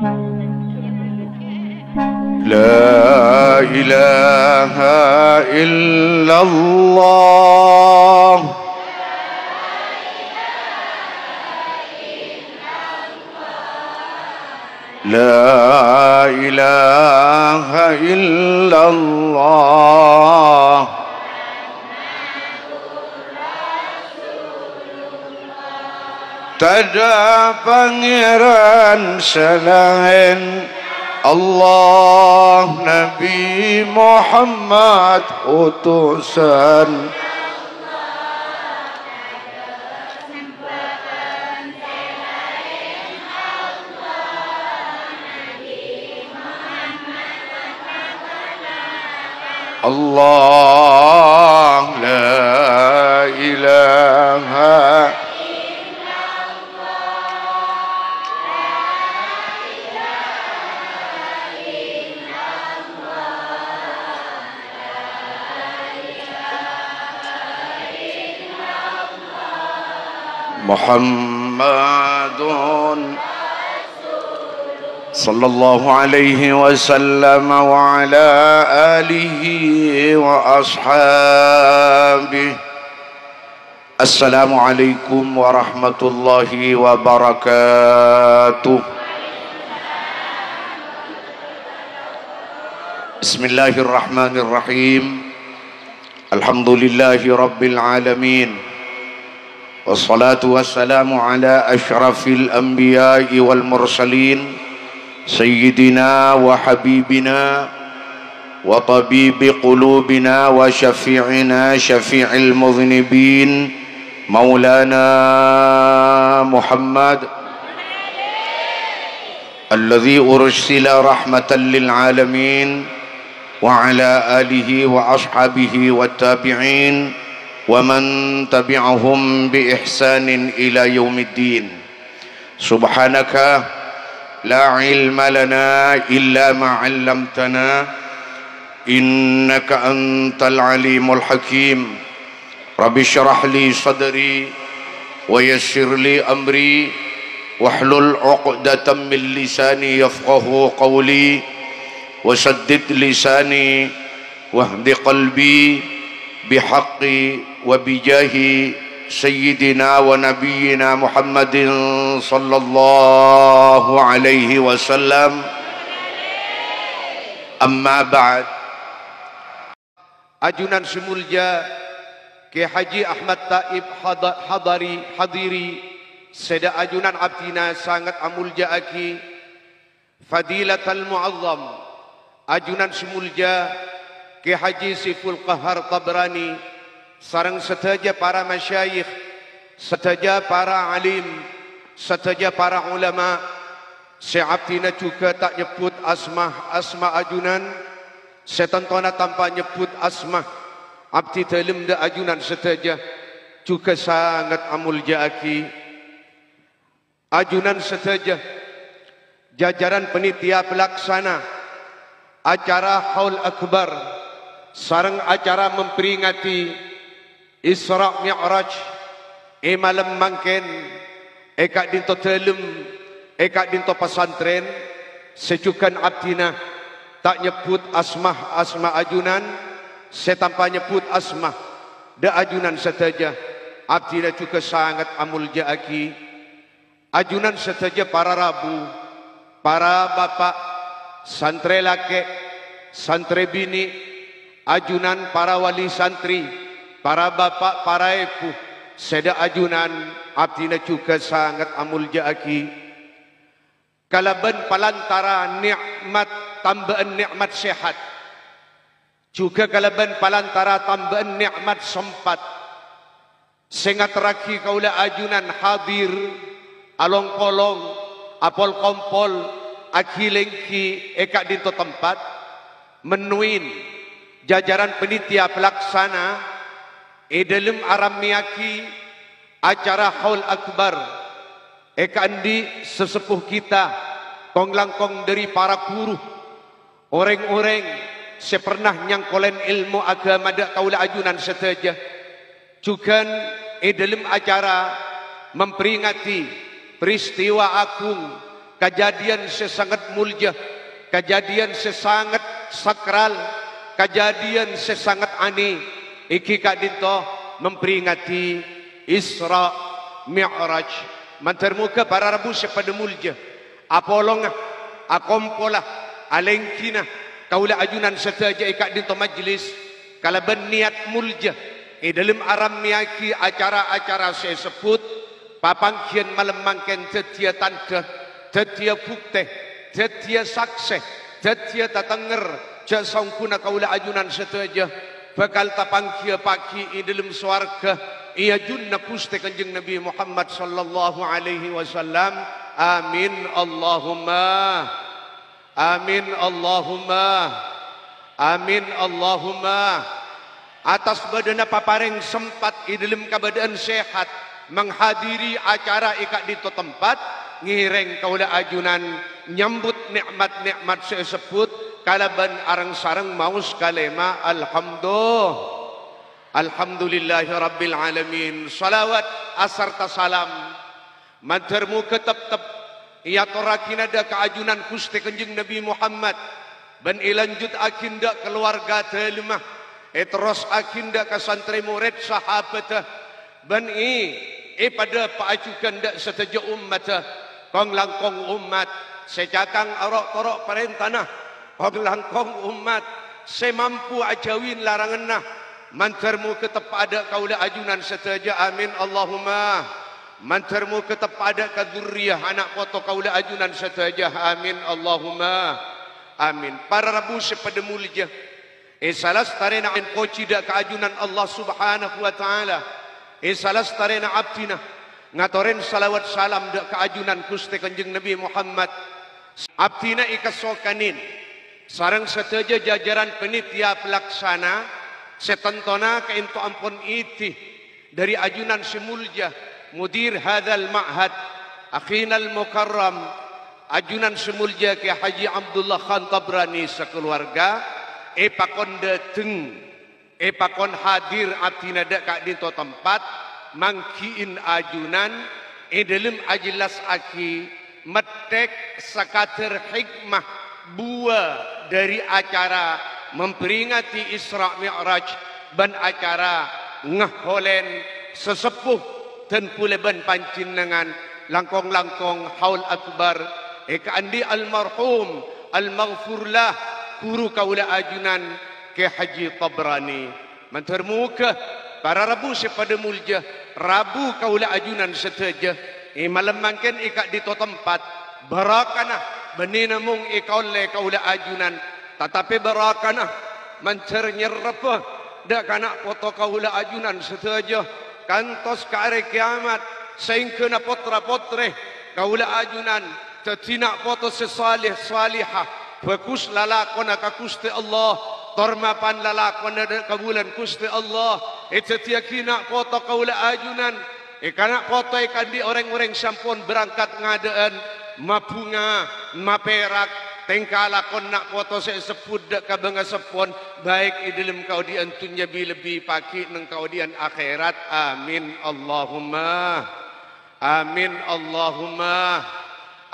لا إله إلا الله لا إله إلا الله Tada pangeran selain Allah, Nabi Muhammad utusan Allah, la ilaha Muhammadun sallallahu alaihi wasallam wa ala alihi wa ashabihi. Assalamualaikum warahmatullahi wabarakatuh. Bismillahirrahmanirrahim. Alhamdulillahi rabbil alamin. Wassalatu wassalamu ala ashrafil anbiya'i wal mursalin Sayyidina wa habibina wa tabibi qulubina wa syafi'ina syafi'il mudhnibin Maulana Muhammad alladhi ursila rahmatan lil alamin wa ala alihi wa ashabihi wa tabi'in ومن تبعهم بإحسان إلى يوم الدين. سبحانك لا علم لنا إلا ما علمتنا إنك أنت العليم الحكيم. رب اشرح لي صدري ويسر لي أمري واحلل عقدة من لساني يفقه قولي وسدد لساني واهد قلبي بحق وبجاه سيدنا ونبينا محمد صلى الله عليه وسلم. أما بعد. Ajunan Semulja Ki Haji Ahmad Taib Hadiri Seda ajunan abdina sangat amulja aki Fadilatal Muazzam Ajunan Semulja Ki Haji Siful Qahar Tabrani sarang setaja para masyayikh, setaja para alim, setaja para ulama. Seabtina juga tak nyebut asmah ajunan, setentona tanpa nyebut asmah abdi dalam da ajunan setaja juga sangat amulja aki. Ajunan setaja jajaran penitia pelaksana acara Haul Akbar sarang acara memperingati Isra Mi'raj malam mangken kak dinto telem kak dinto pesantren sejukan abdina tak nyebut asmah ajunan setanpa nyebut asmah da ajunan setaja abdina juga sangat amulja aki. Ajunan setaja para rabu, para bapak, santre laki, santre bini, ajunan para wali santri, para bapak, para ibu, seda ajunan abdina juga sangat amulja aki. Kalaban palantara nikmat tambahan nikmat sehat, juga kalaban palantara tambahan nikmat sempat. Sengat raki kaula ajunan hadir, along kolong, apol kompol, akilengki ekak dinto tempat, menuin jajaran penitia pelaksana dalam aram miyaki acara Haul Akbar andi sesepuh kita kong langkong dari para guru orang-orang sepernah nyangkolen ilmu agama dak kaula ajunan setaja juga dalam acara memperingati peristiwa agung kejadian sesangat mulia, kejadian sesangat sakral, kejadian sesangat ani. Iki Kak Dinto memperingati Isra Mi'raj. Mantermuka para rabu sepada mulia. Apolonga, akompola, alengkina, kaula ajunan setaja Kak Dinto majlis. Kalau berniat mulia, dalam aram miaki acara-acara saya sebut, papangkian malam mangken tetia tanda, tetia bukti, tetia saksi, tetia tatenger, jasongkuna kaula ajunan setaja, bakal tapangkia pagi dalam swarga, ia junna kuste kanjeng Nabi Muhammad sallallahu alaihi wasallam. Amin Allahumma, amin Allahumma, amin Allahumma. Atas badana paparing sempat dalam keadaan sehat menghadiri acara Kak Dinto tempat ngireng kaula ajunan nyambut nikmat-nikmat tersebut kalaban arang sarang maus kalema alhamdulillahi rabbil alamin. Salawat asarta salam mantermu ketep-tep ia torakin ada keajunan kuste kanjeng Nabi Muhammad ban ilanjut akinda keluarga telemah terus akinda ke santri murid sahabat ban pada paacukan dak setaja umat kong langkong umat secakang arok-torok perintana kong langkong umat semampu ajawin larangan nah mantermu ketep ada kaula ajunan setaja. Amin Allahumma. Mantermu ketep ada kaduriyah anak foto kaula ajunan setaja. Amin Allahumma. Amin. Para rabu sepada mulia salas tarena en pocida keajunan Allah subhanahu wa ta'ala. Salas tarena abdina ngatoren salawat salam da keajunan kuste kanjeng Nabi Muhammad. Abdina ikasokanin sarang seteja jajaran penitia pelaksana setentona keinto ampun iti dari ajunan semulja mudir hadal ma'had akhinal mukarram ajunan semulja ke Haji Abdullah Khan Tabrani sekeluarga pakon dateng, pakon hadir abdina dak Kak Dinto tempat mangkiin ajunan dalam ajelas aki metek sakater hikmah buah dari acara memperingati Isra Mi'raj ban acara ngaholen sesepuh dan pula ban pancinangan langkong-langkong haul akbar andi almarhum almaghfurlah guru kaula ajunan ke Haji Tabrani. Mantermuka para rabu sepada mulia rabu kaula ajunan setaja malam mangken Kak Dinto tempat barakana benina mung ikaule kaula ajunan tetapi barakana mancer nyerapa dak kana foto kaula ajunan setaja kantos ka hari kiamat sehingga potra potre kaula ajunan tetina foto sesalih salihah bagus lalakon akakuste Allah tormapan lalakon ada kabulan kuste Allah setia kina foto kaula ajunan kana foto ikan di orang-orang sampun berangkat ngadaan mapunga maperak tengkalakon nak foto saya sebut dak kabanga sepon baik dalam kaudian tunya lebih pagi nang kaudian akhirat. Amin Allahumma, amin Allahumma,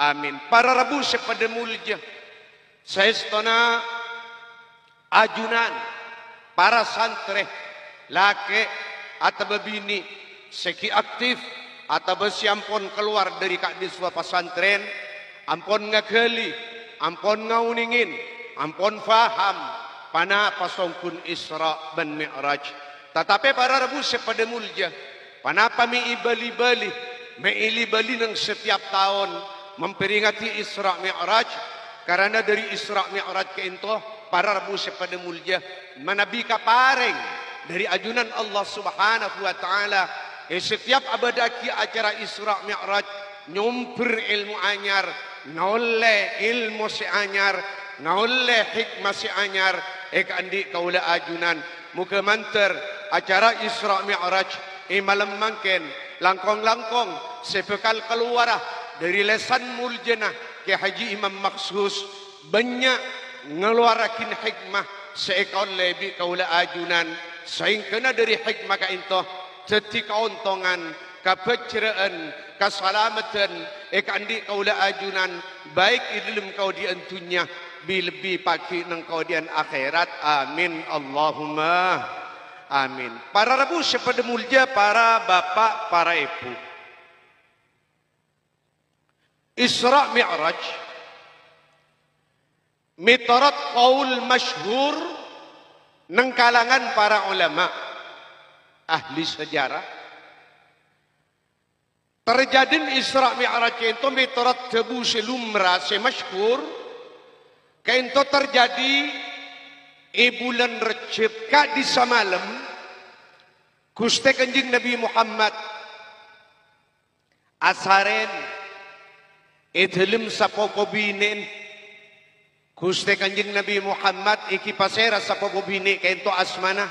amin. Para rabu sepada mulia saya setona ajunan para santri laki atau bini seki aktif atau besiampun keluar dari Kak Diswa pesantren ampun ngakeli ampun ngauningin ampun faham pana pasongkun Isra dan Mi'raj. Tetapi para rabu sepada mulia panapa bali-bali nang setiap tahun memperingati Isra Mi'raj. Karena dari Isra Mi'raj ke into para rabu sepada mulia manabi kapareng dari ajunan Allah subhanahu wa ta'ala setiap abadaki acara Isra Mi'raj nyumper ilmu anyar ngaule ilmu si anyar ngaule hikmah si anyar andi kaula ajunan muka manter acara Isra Mi'raj malam mangken langkong-langkong sepekal keluar dari lesan muljana ke Haji Imam Maksus banyak ngeluarakin hikmah seekor lebih kaula ajunan sehingga dari hikmah ka into jeti kauntongan kapecraan keselamatan kandi kaula ajunan baik dalam kau di antunya lebih pagi nang kau di akhirat. Amin Allahumma amin. Para rabu sepada mulja, para bapak, para ibu, Isra Mi'raj mitorot qaul masyhur nang kalangan para ulama ahli sejarah. Terjadi Isra Mi'raj itu mitorot tebu selumra semasyhur kainto terjadi bulan Rejab ka di samalam Gusti Kanjeng Nabi Muhammad asaren idhelem sapokobinen Gusti Kanjeng Nabi Muhammad iki pasera sapokobine kainto asmana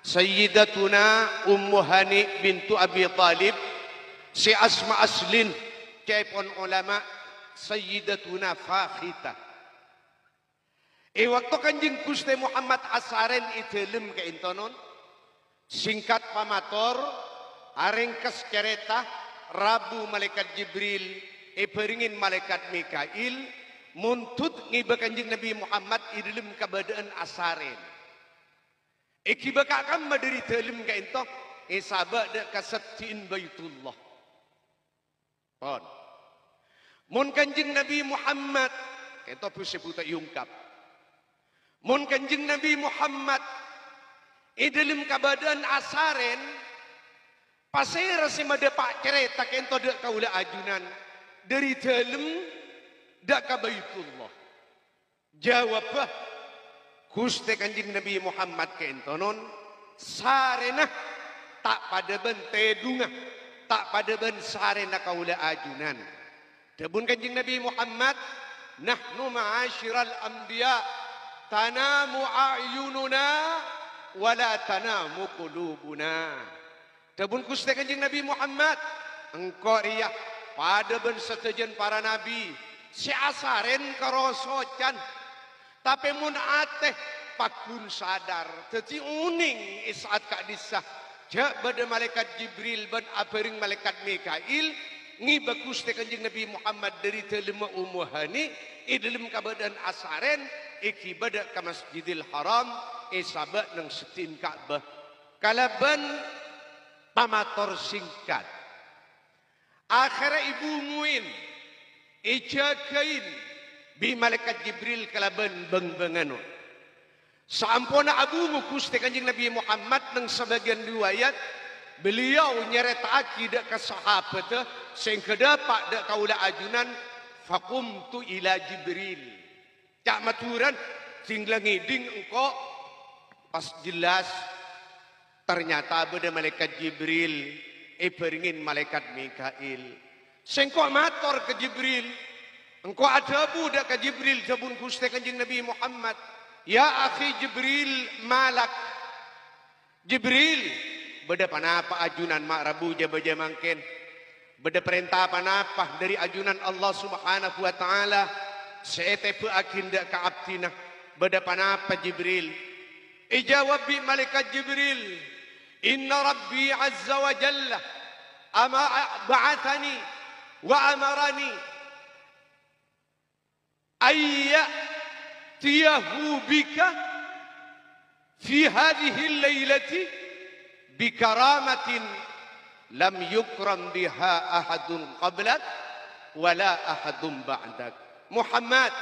Sayyidatuna Ummu Hani bintu Abi Talib. Si asma aslin kaipon ulama Sayyidatuna Fakhita. Waktu Kanjeng Gusti Muhammad asaren idhelem kaintonon singkat pamator aringkes kereta Rabu malaikat Jibril beringin malaikat Mikail muntut ngiba Kanjeng Nabi Muhammad idhelem kabadaan asaren. Ikibakakan madiri delem kainto sabak dak kasabtiin Baitullah. Pon. Mun Kanjeng Nabi Muhammad kainto sebuta yungkap. Mun Kanjeng Nabi Muhammad dalam keadaan asaren pasir si madepak cerita kainto dak kaula ajunan dari dalam dak ka Baitullah. Jawabah Gusti Kanjeng Nabi Muhammad kaintonon sarena tak pada bentedunga tak pada ben sarena kaula ajunan. Debun Kanjeng Nabi Muhammad nahnu ma'asyiral anbiya tanamu a'yununa wala tanamu qulubuna. Debun Gusti Kanjeng Nabi Muhammad engkau riya pada ben setejen para nabi si asaren karosocan tapi mun ateh pakun sadar teti uning saat kak disah jak pada malaikat Jibril ban apering malaikat Mikail ngiba Gusti Kanjeng Nabi Muhammad dari telema Ummu Hani dalam keadaan asaren iki bada ka Masjidil Haram sabak nang setin Ka'bah kalaban pamator singkat akhirnya ibu muin ijakain bi malaikat Jibril kalaban beng-bengano sampona abumu Gusti Kanjeng Nabi Muhammad nang sebagian riwayat beliau nyeritaaki dak ka sahabat sing kedapak dak kaula ajunan faqumtu ila Jibril cak maturan singlang ngiding engko pas jelas ternyata beda malaikat Jibril beringin malaikat Mikail sing kok matur ke Jibril engko ada budak ke Jibril jabun Gusti Kanjeng Nabi Muhammad ya akhi Jibril malak Jibril beda panapa ajunan mak rabu jabaja mangken beda perintah panapa dari ajunan Allah Subhanahu wa taala seetepe akinda ka abtina beda panapa Jibril ijawab bi malaikat Jibril inna rabbi azza wa jalla ama ba'athani wa amarani ayyatiyahu bika fi hadhihi al-lailati bikaramatin lam yukram biha ahadun qablak wala ahadun ba'dak. Muhammad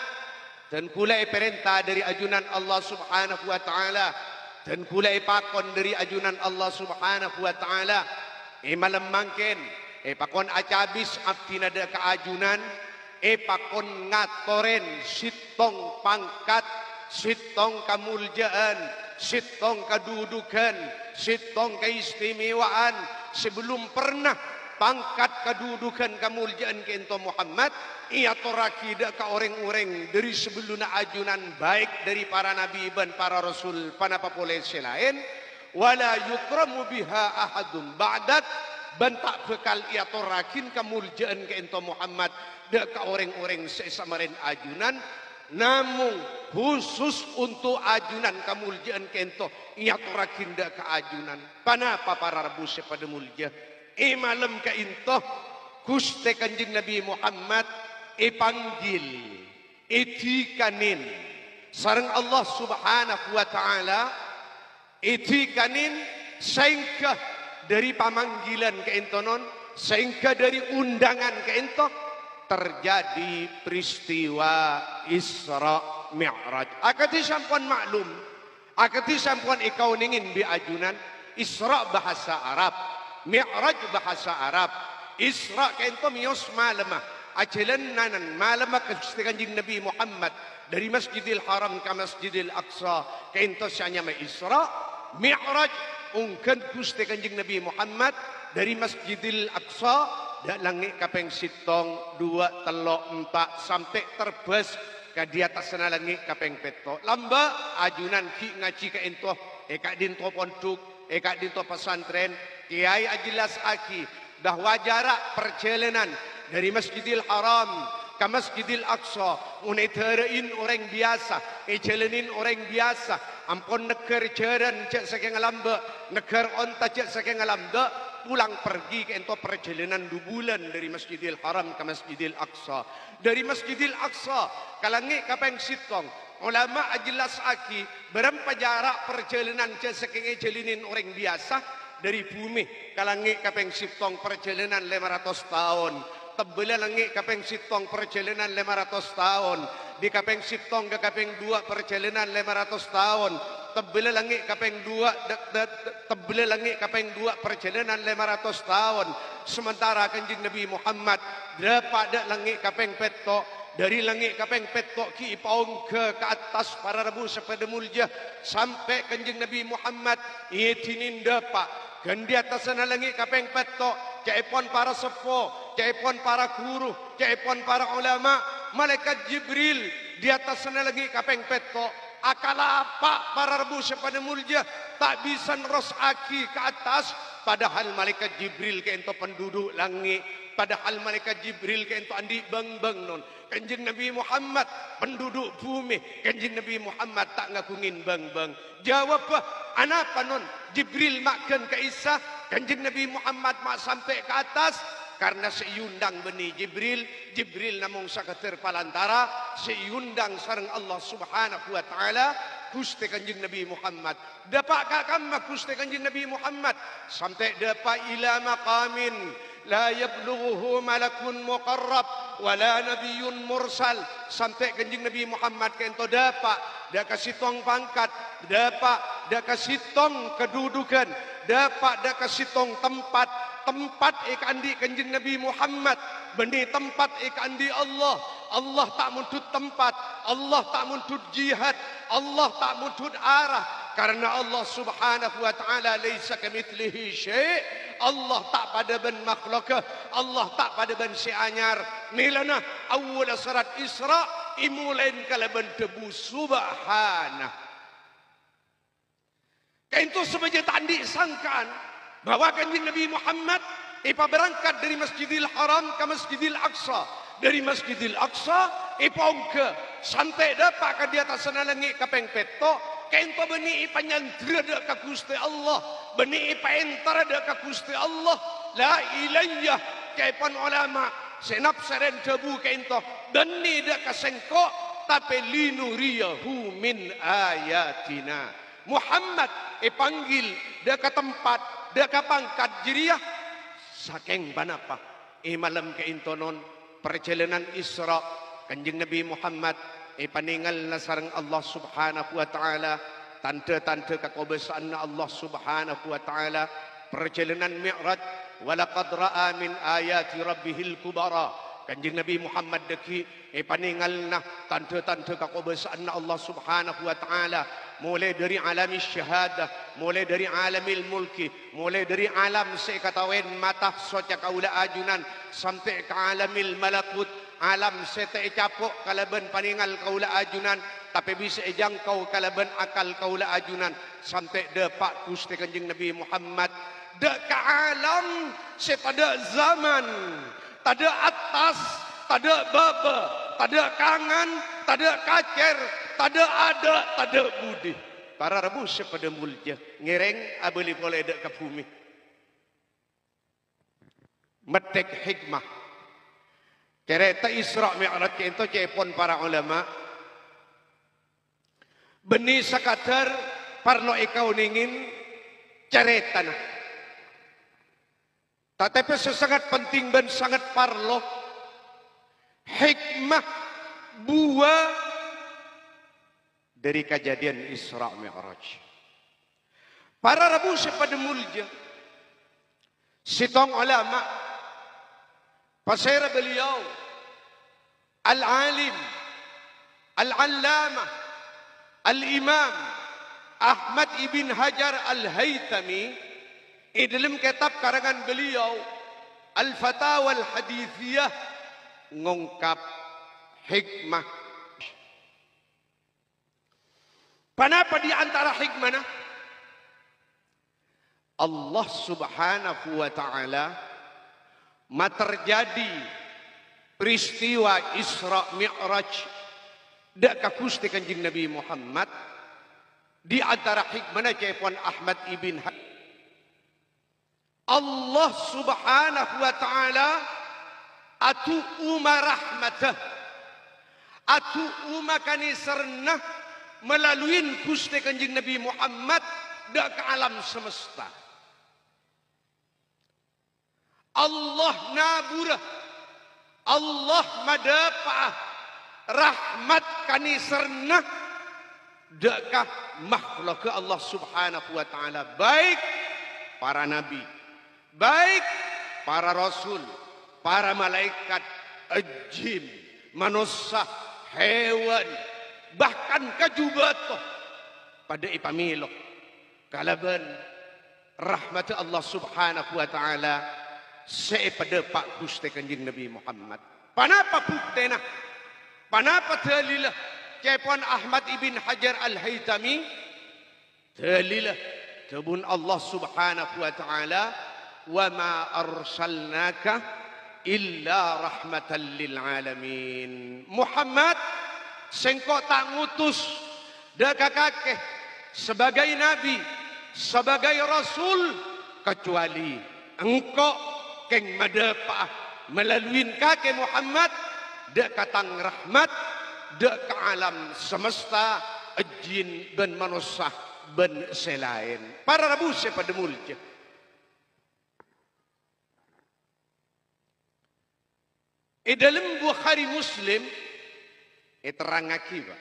dan kulai perintah dari ajunan Allah Subhanahu wa taala dan kulai pakon dari ajunan Allah Subhanahu wa taala malam mangken pakon acabis abdina da kaajunan pakon ngatoren sitong pangkat sitong kamuljaan sitong kedudukan sitong keistimewaan sebelum pernah pangkat kedudukan kemuliaan kento Muhammad ia torakida ka orang-orang dari sebelum ajunan baik dari para nabi dan para rasul panapa boleh selain wala yukramu biha ahadun ba'dak bantak bekal ia torakin kemuliaan kento Muhammad da ka orang-orang sesamarin ajunan namun khusus untuk ajunan kemuliaan kento ia torakin da ka ajunan panapa para rabu pada mulia malam ka into Gusti Kanjeng Nabi Muhammad panggil itikanin sareng Allah Subhanahu wa taala itikanin sehingga dari pamanggilan ke entonon sehingga dari undangan ke ento terjadi peristiwa Isra Mi'raj. Akati sampun maklum, akati sampun ikau ningin biajunan Isra bahasa Arab, Mi'raj bahasa Arab. Isra ke ento mios malamah ajalan nanan malamah ke Kanjeng Nabi Muhammad dari Masjidil Haram ke Masjidil Aqsa ke ento sanya Isra. Mi'raj ungkan Gusti Kanjeng Nabi Muhammad dari Masjidil Aqsa dak langit kapeng sitong 2 3 4 sampai terbes ke di atas sana langit kapeng peto lamba ajunan ki ngaji ke ento kak dinto pondok kak dinto pesantren kiai ajilas aki bahwa jarak perjalanan dari Masjidil Haram ke Masjidil Aqsa uniterain orang biasa jalanin orang biasa ampun neger jaran cek saking lamba neger onta cek saking lamba pulang pergi ke ento perjalanan 2 bulan dari Masjidil Haram ke Masjidil Aqsa. Dari Masjidil Aqsa kalangi kapeng sitong ulama ajelas aki berapa jarak perjalanan cek saking jalinin orang biasa dari bumi kalangi kapeng sitong perjalanan 500 tahun. Tebela langit kapeng sitong perjalanan 500 tahun. Di kapeng sitong ke kapeng 2 perjalanan 500 tahun. Tebela langit kapeng 2 tebela langit kapeng 2 perjalanan 500 tahun. Sementara Kanjeng Nabi Muhammad dapat langit kapeng petok dari langit kapeng petok ki paung ke atas para rebu sepeda mulja sampai Kanjeng Nabi Muhammad itinin dapat kan di atas sana langit kapeng petok caipon para sepuh, caipon para guru, caipon para ulama, malaikat Jibril di atas sana lagi kapeng petok. Akal apa para rebu sepada mulja tak bisa neros aki ke atas. Padahal malaikat Jibril ke ento penduduk langit. Padahal malaikat Jibril ke ento andi bang-bang non. Kanjeng Nabi Muhammad penduduk bumi. Kanjeng Nabi Muhammad tak ngakungin bang-bang. Jawab anapa non? Jibril makan ke Isa. Kanjeng Nabi Muhammad mak sampai ke atas. Karena seiundang beni Jibril. Jibril namung sakater palantara. Seiundang sareng Allah Subhanahu wa ta'ala. Gusti Kanjeng Nabi Muhammad. Dapat kakam Gusti Kanjeng Nabi Muhammad. Sampai dapat ila maqamin. La yablughuhu malakun muqarrab. Wala nabiyyun mursal. Sampai Kanjeng Nabi Muhammad kento dapat. Dia kasih tong pangkat. Dapat. Dia kasih tong kedudukan. Dapat. Dia kasih tong tempat. Tempat ikandi Kanjeng Nabi Muhammad. Benih tempat ikandi Allah. Allah tak muntut tempat. Allah tak muntut jihad. Allah tak muntut arah. Karena Allah Subhanahu wa ta'ala laisa kamitslihi syai'. Allah tak pada ben makhluk. Allah tak pada ben si anyar. Milana awal surat Isra imulain kala ben debu subhanah. Kaintu sebagai tandi sangkaan bahwa Kanjeng Nabi Muhammad berangkat dari Masjidil Haram ke Masjidil Aqsa. Dari Masjidil Aqsa ke sampai dapat ke di atas sana langit kapeng petok. Kento beni nyandra dak ka Gusti Allah. Beni entar dak ka Gusti Allah. La ilayah kaipan ulama senap seren debu kento. Beni dak ka sengko tapi linuriyahu min ayatina. Muhammad panggil dak ka tempat dak ka pangkat jiriah saking banapa malam kento non perjalanan Isra Kanjeng Nabi Muhammad paningal na sareng Allah Subhanahu wa ta'ala tanda-tanda kekobesaan Allah Subhanahu wa ta'ala perjalanan Mi'raj walaqad ra'a min ayati rabbihil kubara Kanjeng Nabi Muhammad deki paningal na tanda-tanda kekobesaan Allah Subhanahu wa ta'ala mulai dari alam syahadah mulai dari alamil mulki mulai dari alam sekatawen mata soca kaula ajunan sampai ke alamil malakut alam sete capok kalaban paningal kaula ajunan tapi bisa jangkau kalaban akal kaula ajunan sampai depak Gusti Kanjeng Nabi Muhammad dek ke alam sepada zaman tada atas tada baba tada kangan tada kacer tada ada tada budi para rebu sepada mulja ngereng abeli boleh dek ke bumi medek hikmah Cerita Isra Mi'raj itu cepon para ulama. Beni sekadar parlo ikau ningin cerita nah. Tetapi sesangat penting dan sangat parlo hikmah buah dari kejadian Isra Mi'raj. Para rabu sepada mulja sitong ulama pasir beliau al-alim al-allamah al-imam Ahmad ibn Hajar al-Haytami dalam kitab karangan beliau Al-Fatawa al-Hadithiyah ngungkap hikmah. Kenapa di antara hikmahnya Allah Subhanahu wa taala terjadi peristiwa Isra Mi'raj dak kakusti kanjeng Nabi Muhammad di antara hikmahnya cepon Ahmad ibn Hajar Allah Subhanahu wa taala atu umma rahmatah atu umma kanisarna melalui kusti kanjeng Nabi Muhammad dak ke alam semesta. Allah naburah Allah madapah rahmat kanisarna dakah makhluk Allah Subhanahu wa taala, baik para nabi, baik para rasul, para malaikat, jin, manusia, hewan, bahkan kajubatoh pada ipamilok kalaban rahmat Allah Subhanahu wa taala sepada Pak Gusti Kanjeng Nabi Muhammad. Panapa buktena? Panapa dalilah? Cepon Ahmad ibn Hajar al-Haytami dalilah kebun Allah Subhanahu wa taala wa ma arsalnaka illa rahmatan lil alamin. Muhammad sengko tak ngutus dakakake sebagai nabi, sebagai rasul kecuali engkau keng madapah melalui kake Muhammad dak katang rahmat dak ke alam semesta jin dan manusia dan selain. Para rabu sepada mulja dalam Bukhari Muslim terang akibat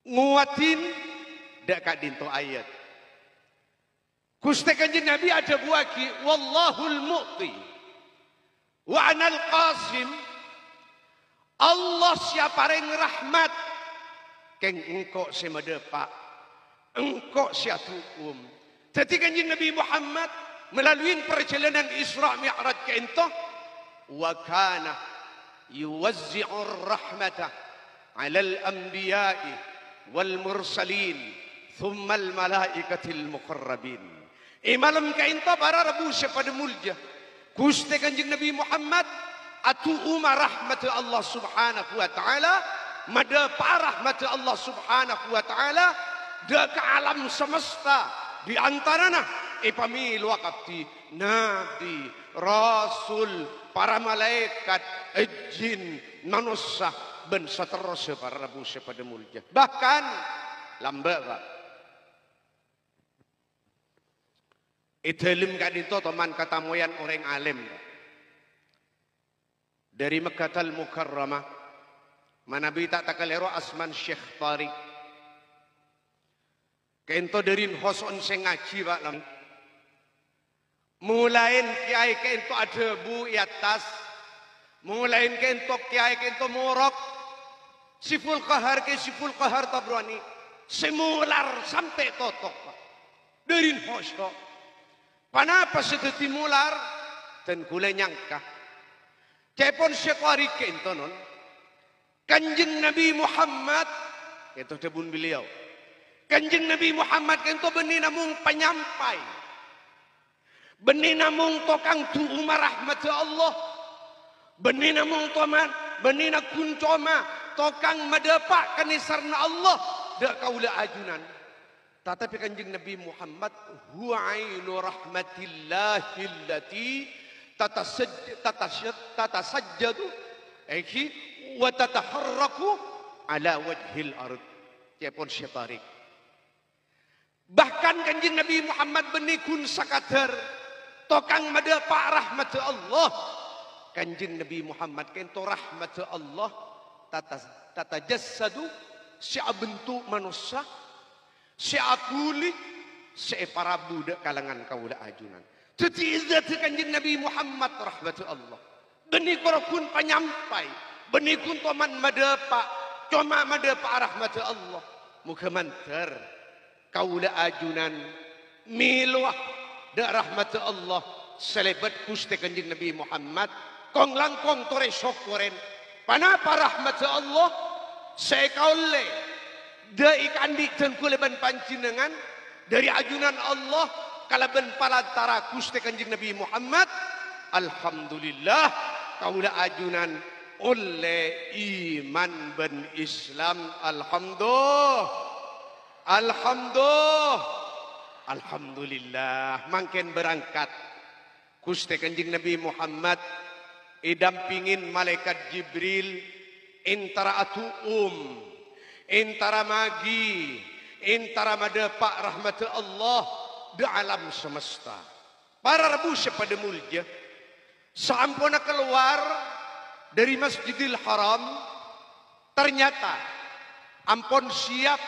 nguatin dak kadinto ayat Gusti Kanjeng Nabi ada buaki wallahul mu'ti wa anal qasim. Allah siapa yang rahmat keng engkau semadapa engkau siatukum. Jadi Kanjeng Nabi Muhammad melalui perjalanan Isra Mi'raj ke ento wa kana yuwazzi'ur rahmatah 'alal anbiya'i wal mursalin thumma al malaikatil muqarrabin. Malam kainta para rabu sepada mulja Gusti Kanjeng Nabi Muhammad atu umma rahmat Allah Subhanahu wa taala mada rahmat Allah Subhanahu wa taala dak alam semesta di antarana pamil wakati nabi rasul para malaikat jin manusia ben seterusnya para rabu sepada mulja bahkan lambat Italim kadito teman kata moyan orang alim dari Mekkatal Mukarramah manabi tak takalero asman Syekh Tariq kento dari hoson sengaji pak lam mulain kiai kento ada bu atas mulain kento kiai kento murok siful kahar tabrani semular sampai totok pak dari hoson. Kenapa seperti mular dan kule nyangka cepon sekwari kentonon Kanjeng Nabi Muhammad itu tebun beliau Kanjeng Nabi Muhammad kento benih namung penyampai benih namung tokang tu umar rahmat Allah benih namung toman benih na kuncoma tokang madapak kanisarna Allah dak kaula ajunan. Tetapi Kanjeng Nabi Muhammad huwa ainu rahmatillahi allati tatasajjadu wa tataharraku ala wajhil ard. Tiapun syatarik. Bahkan kanjeng Nabi Muhammad benikun sakater tokang mada pak rahmat Allah. Kanjeng Nabi Muhammad kento rahmat Allah tatajassadu sia bentuk manusia, sia kuli, sia para budak kalangan kaula ajunan. Teti izat kanjeng Nabi Muhammad rahmat Allah. Benikun penyampai, benikun toman mada pak, cuma mada pak rahmat Allah. Muka mantar kaula ajunan miluah da rahmat Allah selebat kuste kanjeng Nabi Muhammad kong langkong tore syukuren panapa rahmat Allah saya kaule da ikandik tengkuleban pancinengan dari ajunan Allah kalaban palantara kuste kanjeng Nabi Muhammad. Alhamdulillah kaula ajunan oleh iman ben Islam. Alhamdulillah mangken berangkat kuste kanjeng Nabi Muhammad idampingin malaikat Jibril intara intara magi intara madepak rahmat Allah di alam semesta. Para rebu pada mulja saampuna keluar dari Masjidil Haram ternyata ampun siap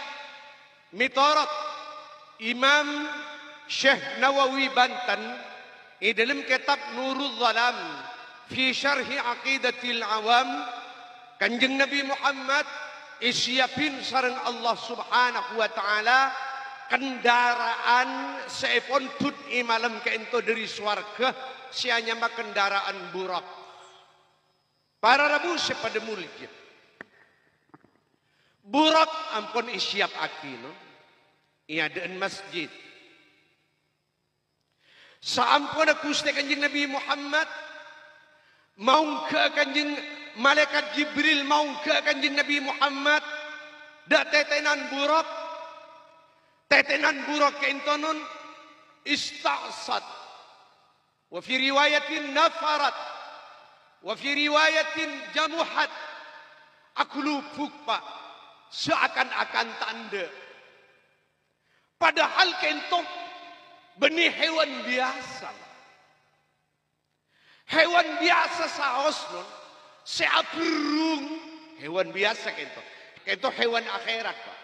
mitorot Imam Syekh Nawawi Banten di dalam kitab Nurul Zalam fi syarhi aqidatil awam kanjeng Nabi Muhammad isiapin sareng Allah Subhanahu wa taala kendaraan seepon tut imalam kento dari swarga sianya mah kendaraan burak. Para rabu pada mulja burak ampun isiap akino iadaan masjid saampun kuste kanjeng Nabi Muhammad mau ke kanjeng malaikat Jibril mau ke kanjeng Nabi Muhammad da tetenan burak kentonon istasad wa fi riwayatin nafarat wa fi riwayatin jamuhat aku lupuk pak seakan-akan tanda padahal kentok benih hewan biasa saos non seaburung hewan biasa kentok hewan akhirat pak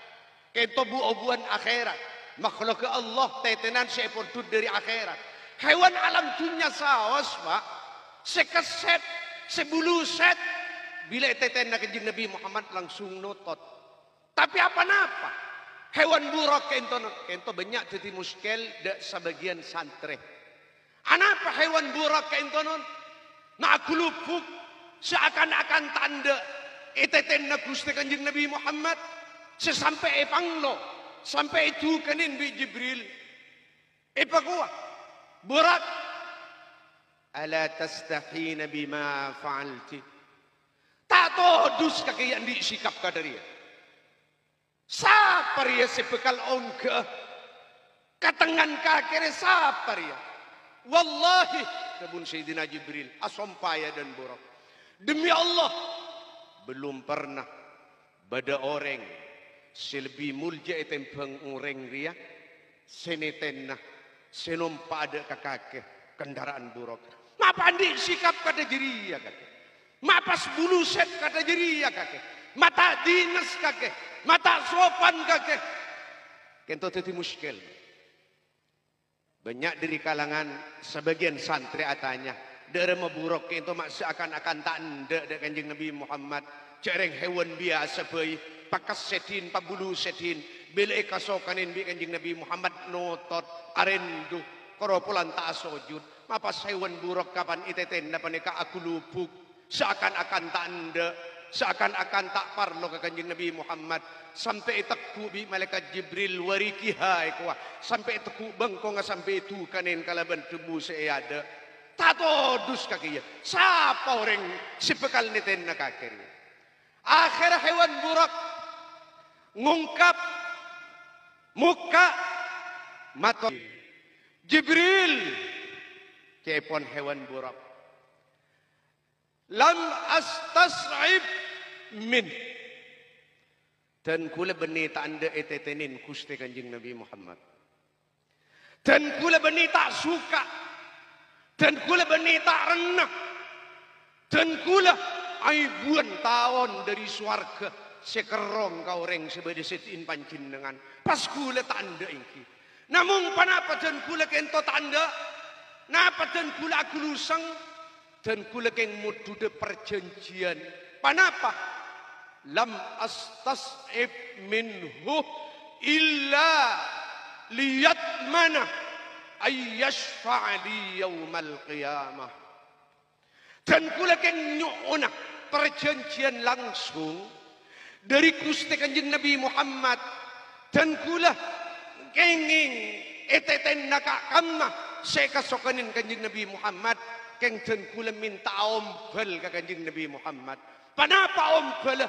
kentok buah-buahan akhirat makhluk Allah tetenan sepotut dari akhirat hewan alam dunia saos pak sekeset sebuluset bila tetenan kanjeng Nabi Muhammad langsung notot tapi apa-apa hewan burak kento banyak jadi muskel da sebagian santre. Anapa hewan burak kento non? Na aku lupuk seakan-akan tanda eteten na gusti kanjeng Nabi Muhammad sesampai epanglo sampai itu kanin bi Jibril. Epagua burak ala tastahina bima fa'alti. Tak todus kaki yang disikap kadariya. Sapar ya sebekal ongke katengan kakere sapar ya wallahi kebun Sayyidina Jibril asompaya dan borok demi Allah belum pernah bada orang selebih mulja etempeng orang ria senetenah senompa ada kakake kendaraan borok mapa andi sikap kata jeria kakek mapas bulu set kata jeria kakek mata dinas kakek mata sopan kakek kento teti muskil banyak dari kalangan sebagian santri atanya dari maburok kento mak seakan-akan tak ndak da kanjeng Nabi Muhammad cereng hewan biasa bayi pakas setin pabulu setin bila kasokanin bi kanjeng Nabi Muhammad notot arendu koropolan tak sujud mapas hewan buruk kapan iteten paneka aku lupuk seakan-akan tak ndak seakan-akan tak parlo ke kanjeng Nabi Muhammad sampai teku bi malaikat Jibril warikiha ikwa sampai teku bengko nga sampai itu kanin kalaban tubuh saya ada tatodus kakiya siapa orang sipekal niten na kakirnya akhir hewan burak ngungkap muka mata Jibril kepon hewan burak lam astas'ib min. Dan kula beni tak anda etetenin Gusti Kanjeng Nabi Muhammad. Dan kula beni tak suka. Dan kula beni tak renah. Dan kula aibuan tawon dari suarga. Sekerong kau reng sebeda setin pancin dengan. Pas kula tak anda ingki. Namun panapa dan kula kento tak anda. Napa dan kula aku lusang. Dan kula keng mudude perjanjian. Panapa? Lam astas'ib minhu illa liyatmana ayyashfa'li yawmal qiyamah. Dan kula keng nyu'una perjanjian langsung dari Gusti Kanjeng Nabi Muhammad. Dan kula kenging eteten nakakamma sekasokanin Kanjeng Nabi Muhammad. Keng dan kula minta ombal ke Kanjeng Nabi Muhammad. Panapa ombal?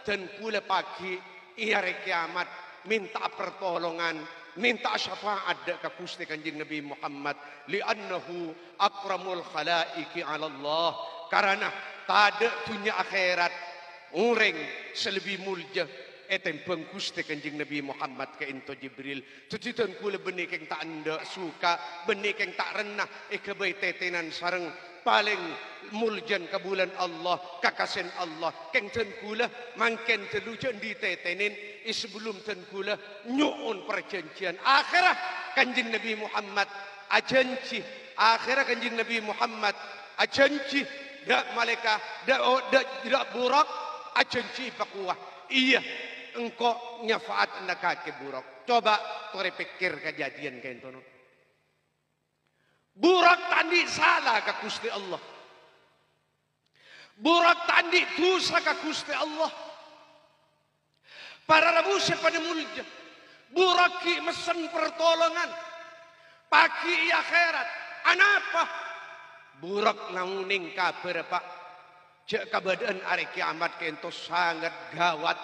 Dan kula pagi iya kiamat minta pertolongan, minta syafaat ke Gusti Kanjeng Nabi Muhammad li'annahu akramul khalaiki 'ala Allah, karena tada dunia akhirat ureng selebih mulja etempeng Gusti Kanjeng Nabi Muhammad ke ento Jibril. Tujuan kula benih keng tak anda suka, benih keng tak renah kebai tetenan sareng paling muljan ke bulan Allah, kakasen Allah. Keng ten kula mangken telujan ditetenin sebelum ten kula nyuun perjanjian akhirah Kanjeng Nabi Muhammad ajanji, akhirah Kanjeng Nabi Muhammad ajanji dak malaikat dak burak ajanji pakuah. Iya engkau nyafaat anda kaki burak. Coba tore pikir kejadian kain tono. Burak tandi salah ke Gusti Allah. Burak tandi dosa ke Gusti Allah. Para rabusi pada mulja. Burak ki mesen pertolongan. Pagi akhirat. Anapa? Burak nanguning kabar pak. Cek kabadaan hari kiamat kento sangat gawat.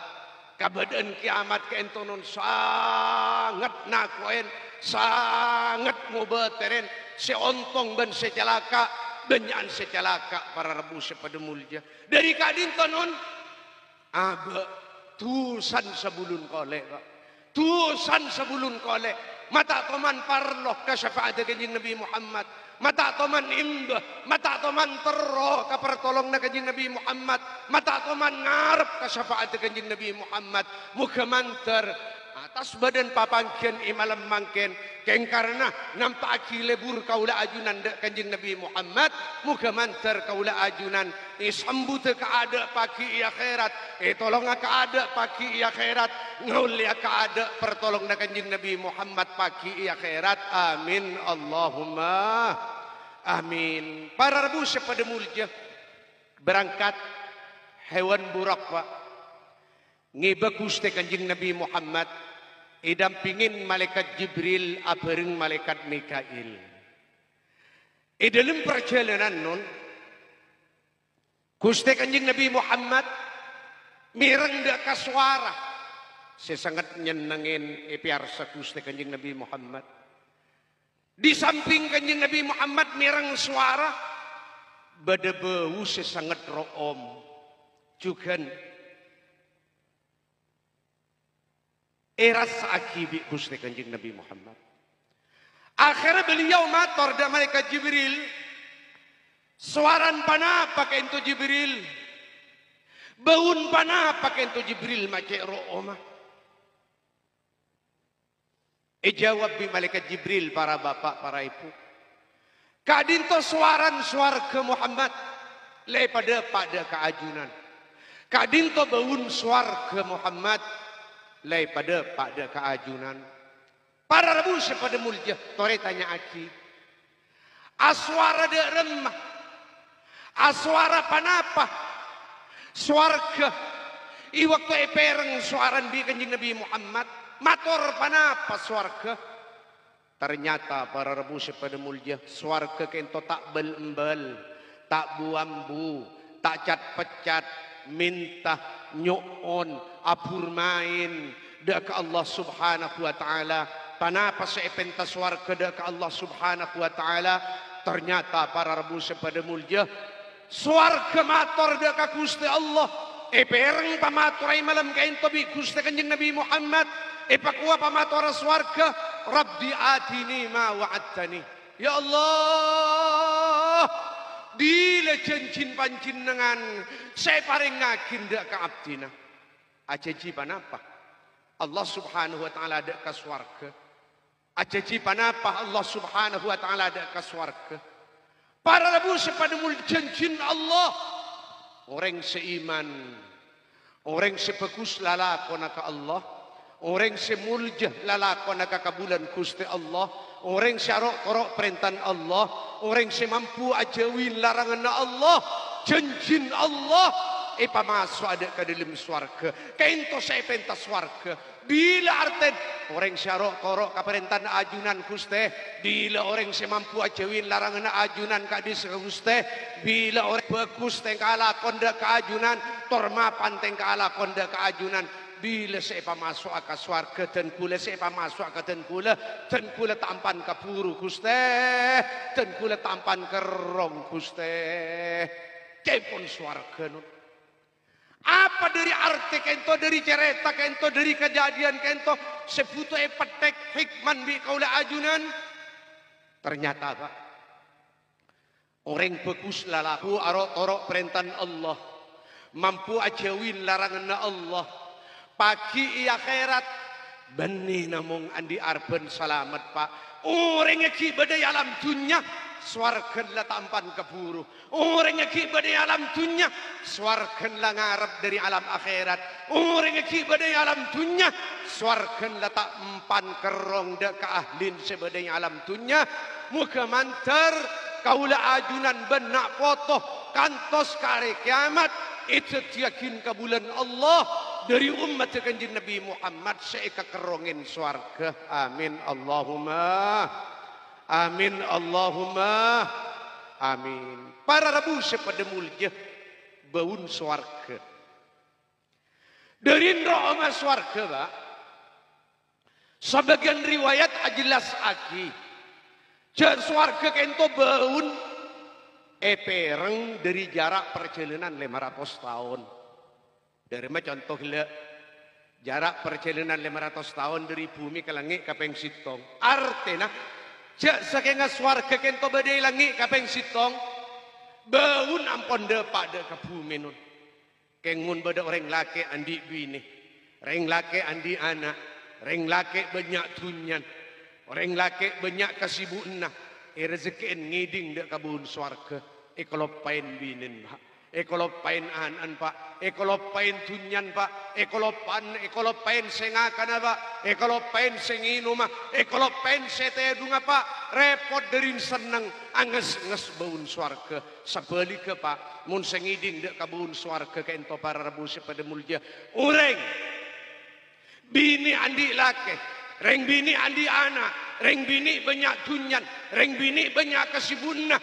Kabadaan kiamat kento non sangat nakuen. Sangat mubateren. Seontong dan secalaka, banyak secalaka para rebu sepada mulja. Dari kadin tonon, abe tusan sebulun kolek, tusan sebulun kolek. Mata toman parloh ke syafaat Kanjeng Nabi Muhammad. Mata toman imbah, mata toman terroh ke pertolong Kanjeng Nabi Muhammad. Mata toman ngarep ke syafaat Kanjeng Nabi Muhammad. Muka manter atas badan papangkian imalam mangken keng karena nampaki lebur kaula ajunan Kanjeng Nabi Muhammad muga mantar kaula ajunan sambut keada pagi akhirat tolong keada pagi akhirat ngaulia keada pertolong Kanjeng Nabi Muhammad pagi akhirat amin Allahumma amin. Para rebu sepada mulja berangkat hewan burak pak ngiba Gusti Kanjeng Nabi Muhammad idampingin malaikat Jibril abareng malaikat Mikail. Dalam perjalanan nun Gusti Kanjeng Nabi Muhammad mireng dak kaswara sesangat nyenengin piarsa Gusti Kanjeng Nabi Muhammad. Di samping Kanjeng Nabi Muhammad mireng suara bada bau sesangat room juga eras akibi Gusti Kanjeng Nabi Muhammad. Akhirnya beliau mator dan malaikat Jibril. Suaran panapa ke ento Jibril. Baun panapa ke ento Jibril macam ro'oma. Jawab bi malaikat Jibril para bapak para ibu. Kadinto suaran suarga Muhammad. Pada keajunan. Kadinto baun suarga Muhammad. Pada keajunan. Para rebu sepada mulja. Tore tanya aki. Aswara de remah. Aswara panapa. Suarga. Iwaktu epereng suaran bi Kanjeng Nabi Muhammad. Mator panapa suarga. Ternyata para rebu sepada mulja. Suarga kento tak bel-embel. Tak buambu. Tak cat pecat. Minta nyu'on abur main dak Allah subhanahu wa ta'ala. Panapa sepentas warga dak Allah subhanahu wa ta'ala. Ternyata para rebu sepada mulja Swarga matur deka Gusti Allah. Pereng pamatur ay malam kain tobi Gusti Kanjeng Nabi Muhammad. Pakua pamatur swarga. Rabbi atini ma wa'adtani. Ya Allah, dila janjin panjenengan saya paring ngakin dek ka abdina. Ajanji panapa? Allah Subhanahu wa taala dek ka swarga. Ajanji panapa? Allah Subhanahu wa taala dek ka swarga. Para rabu sepadamul janjin Allah. Orang seiman, orang sebagus lalakon ka Allah, orang semuljah lalakon ka kabulan Gusti Allah, orang syarok-korok perintah Allah, orang semampu ajawin larangan Allah, janjin Allah. Pamasuk ada ke dalam swarga. Kainto saya pentas swarga. Bila arten orang syarok korok kaperintan ajunan Gusti. Bila orang semampu ajawin larangan ajunan kadis Gusti. Bila orang bagus tengka ala konda keajunan. Tormapan tengka ala konda keajunan. Bila saya pamasuk ke swarga dan kula saya pamasuk ke dan kula tampan ke puru Gusti. Dan kula tampan ke rong Gusti. Cepon swarga nun. Apa dari arti kento, dari cerita kento, dari kejadian kento, seputu petek hikman bi kaula ajunan. Ternyata Pak, orang bagus lalaku arok-orok perintah Allah, mampu ajawin larangan Allah, pagi i akhirat, benih namung andi arben salamat Pak. Orang yang badai alam dunia, swargan la tampan keburu. Orang yang badai alam dunia, swargan la ngarep dari alam akhirat. Orang yang badai alam dunia, swargan la tampan kerong da keahlin sebadai alam dunia. Muka mantar kaula ajunan benak foto kantos kare kiamat. Itu yakin kabulan Allah dari umat Kanjeng Nabi Muhammad seeka kerongin swarga. Amin Allahumma. Amin Allahumma. Amin. Para rabu sepada mulia baun swarga. Dari neraka swarga Pak. Sebagian riwayat ajelas aki. Jan swarga kento baun pereng dari jarak perjalanan 500 tahun. Dari contoh jarak perjalanan 500 tahun dari bumi ke langit kapeng sitong. Artinya jak saking swarga kento badai langit kapeng sitong. Baun ampon depak de ke bumi nun. Kengun bada orang laki andi bini. Orang laki andi anak. Orang laki banyak tunyan. Orang laki banyak kasibuan. Rezekiin ngiding dek kabun swarga. Ekolopain binin Pak. Ekolopain anan Pak. Ekolopain tunyan Pak. Ekolopain sengakan Pak. Ekolopain senginu Pak. Ekolopain setedunga Pak. Repot dari seneng. Anges-nges baun swarga. Sebalika Pak. Mun sengiding dek kabun swarga. Kento para rabu sepada mulia. Ureng. Bini andi laki. Reng bini andi anak. Reng bini banyak tunyan, reng bini banyak kesibunna.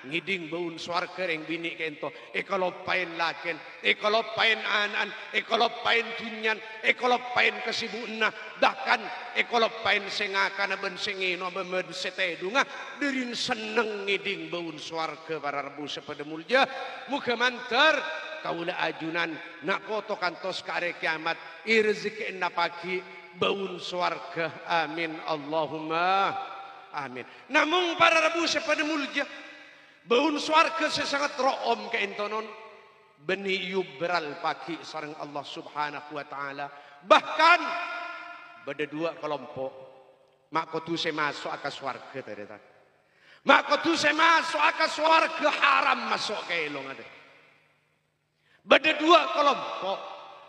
Ngiding baun swarga reng bini kento. Ekolopain laken, ekolopain anan, ekolopain tunyan, ekolopain kesibunna. Bahkan ekolopain sengakan ben sengino ben setedunga. Derin seneng ngiding baun swarga para rebu sepada mulia. Muka mantar kaula ajunan nak foto kantos kare kiamat. Rezeki na pagi. Baun swarga. Amin Allahumma. Amin. Namun para rabu sepada mulia. Baun swarga sesangat ro'om ke intonon. Beni yubral pagi sarang Allah subhanahu wa ta'ala. Bahkan. Bada dua kelompok. Mak kotu se masuk ke swarga tadi. Mak kotu se masuk ke swarga haram masuk ke ilong ada. Bada dua kelompok.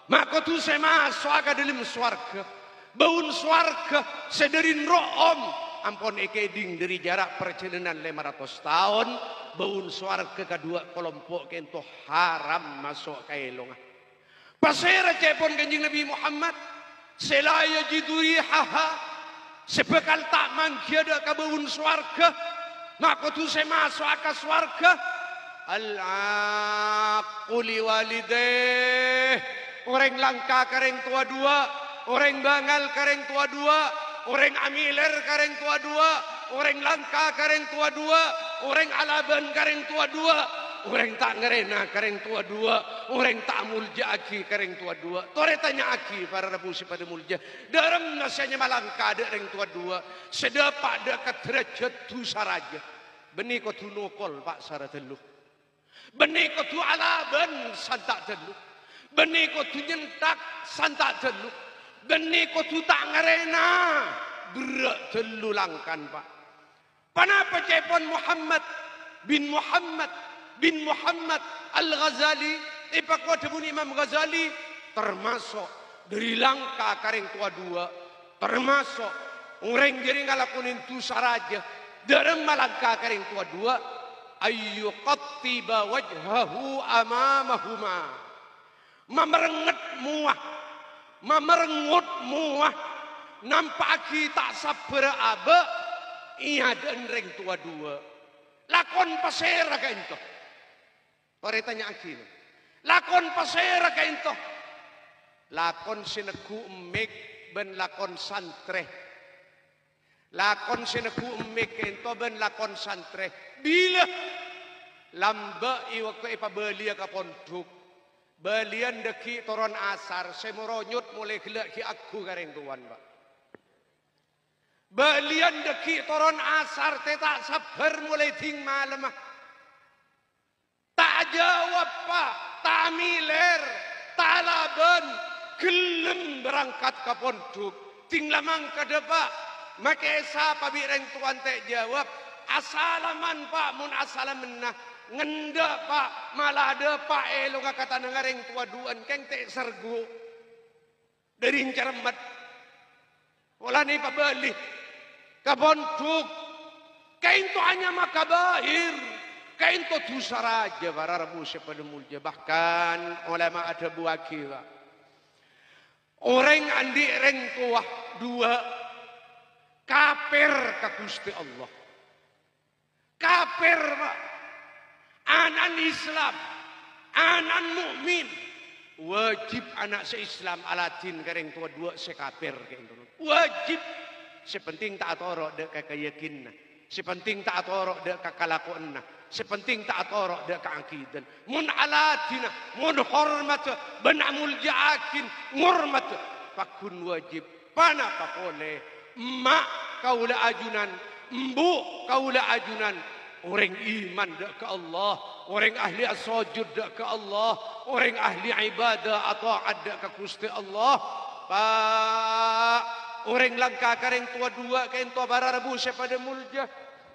Mak kotu se masuk ke dalam swarga. Baun swarga sederin ro'om. Ampun ekeding dari jarak perjalanan 500 tahun. Baun swarga kedua kelompok kento haram masuk ke ilongah. Pasera cepon Kanjeng Nabi Muhammad. Selaya jiduri haha. Sebekal tak mangkiada ke baun swarga. Maka tu saya masuk ke swarga. Al-aquli walideh. Orang langka kareng tua dua. Orang bangal kareng tua dua, orang amiler kareng tua dua, orang langka kareng tua dua, orang alaban kareng tua dua, orang tak ngerena kareng tua dua, orang tak mulja aki kareng tua dua. Tore tanya aki para rabu pada mulja. Dalam nasinya malangka ada kareng tua dua. Sedapak dekat derajat tu saraja. Benih kau tu nokol pak sara telu. Benih kau tu alaban santak telu. Benih kau tu nyentak santak telu. Benih kau tu tak ngerena berak telu langkan pak. Kenapa cepon Muhammad bin Muhammad Al-Ghazali ipakwa tebun Imam Ghazali termasuk dari langka kareng tua dua termasuk orang jadi ngalakunin tu saraja dalam malangka kareng tua dua ayu qattiba wajhahu amamahuma mamerengut muah nampak kita sabra aba iya dan reng tua dua lakon pasera ka ento. Pare tanya aki. Lakon pasera ka ento. Lakon sineku emek ben lakon santre. Lakon sineku emek ento ben lakon santre. Bila lamba i waktu ipa belia ka ponduk. Belian deki toron asar semoronyut mulai gelak ki aku kareng tuan pak. Belian deki toron asar tak sabar mulai ting malam. Tak jawab pak, tak miler, tak laban, gelem berangkat ke pondok. Ting lamang ke depan, maka esa pabireng tuan tak jawab. Asalaman pak, mun asalaman nah. Ngendak pak, malah ada pak elo kata nengareng tua duan, keng tak sergu. Dari cermat. Olah ni pak balik. Kabontuk, kain tu hanya makabahir, kain tu dosa raja para rabu pada mulja. Bahkan ulama ada buakira. Orang andi reng tua dua kafir ke Gusti Allah. Kafir pak. Anak Islam, anak mukmin wajib anak se-Islam alatin kareng tua dua sekafir wajib. Sepenting tak atorok dek keyakinan. Sepenting tak atorok dek kelakuanna. Sepenting tak atorok dek keakidan. Mun alatina, mun hormat, benamul jaakin, ngurmat. Pakun wajib. Pana pakole. Mak kaula ajunan. Mbu kaula ajunan. Orang iman dek ke Allah. Orang ahli as-sujud dek ke Allah. Orang ahli ibadah atau ada ke Gusti Allah. Pak. Orang langka kareng tua dua kain tua bara rebu pada mulja.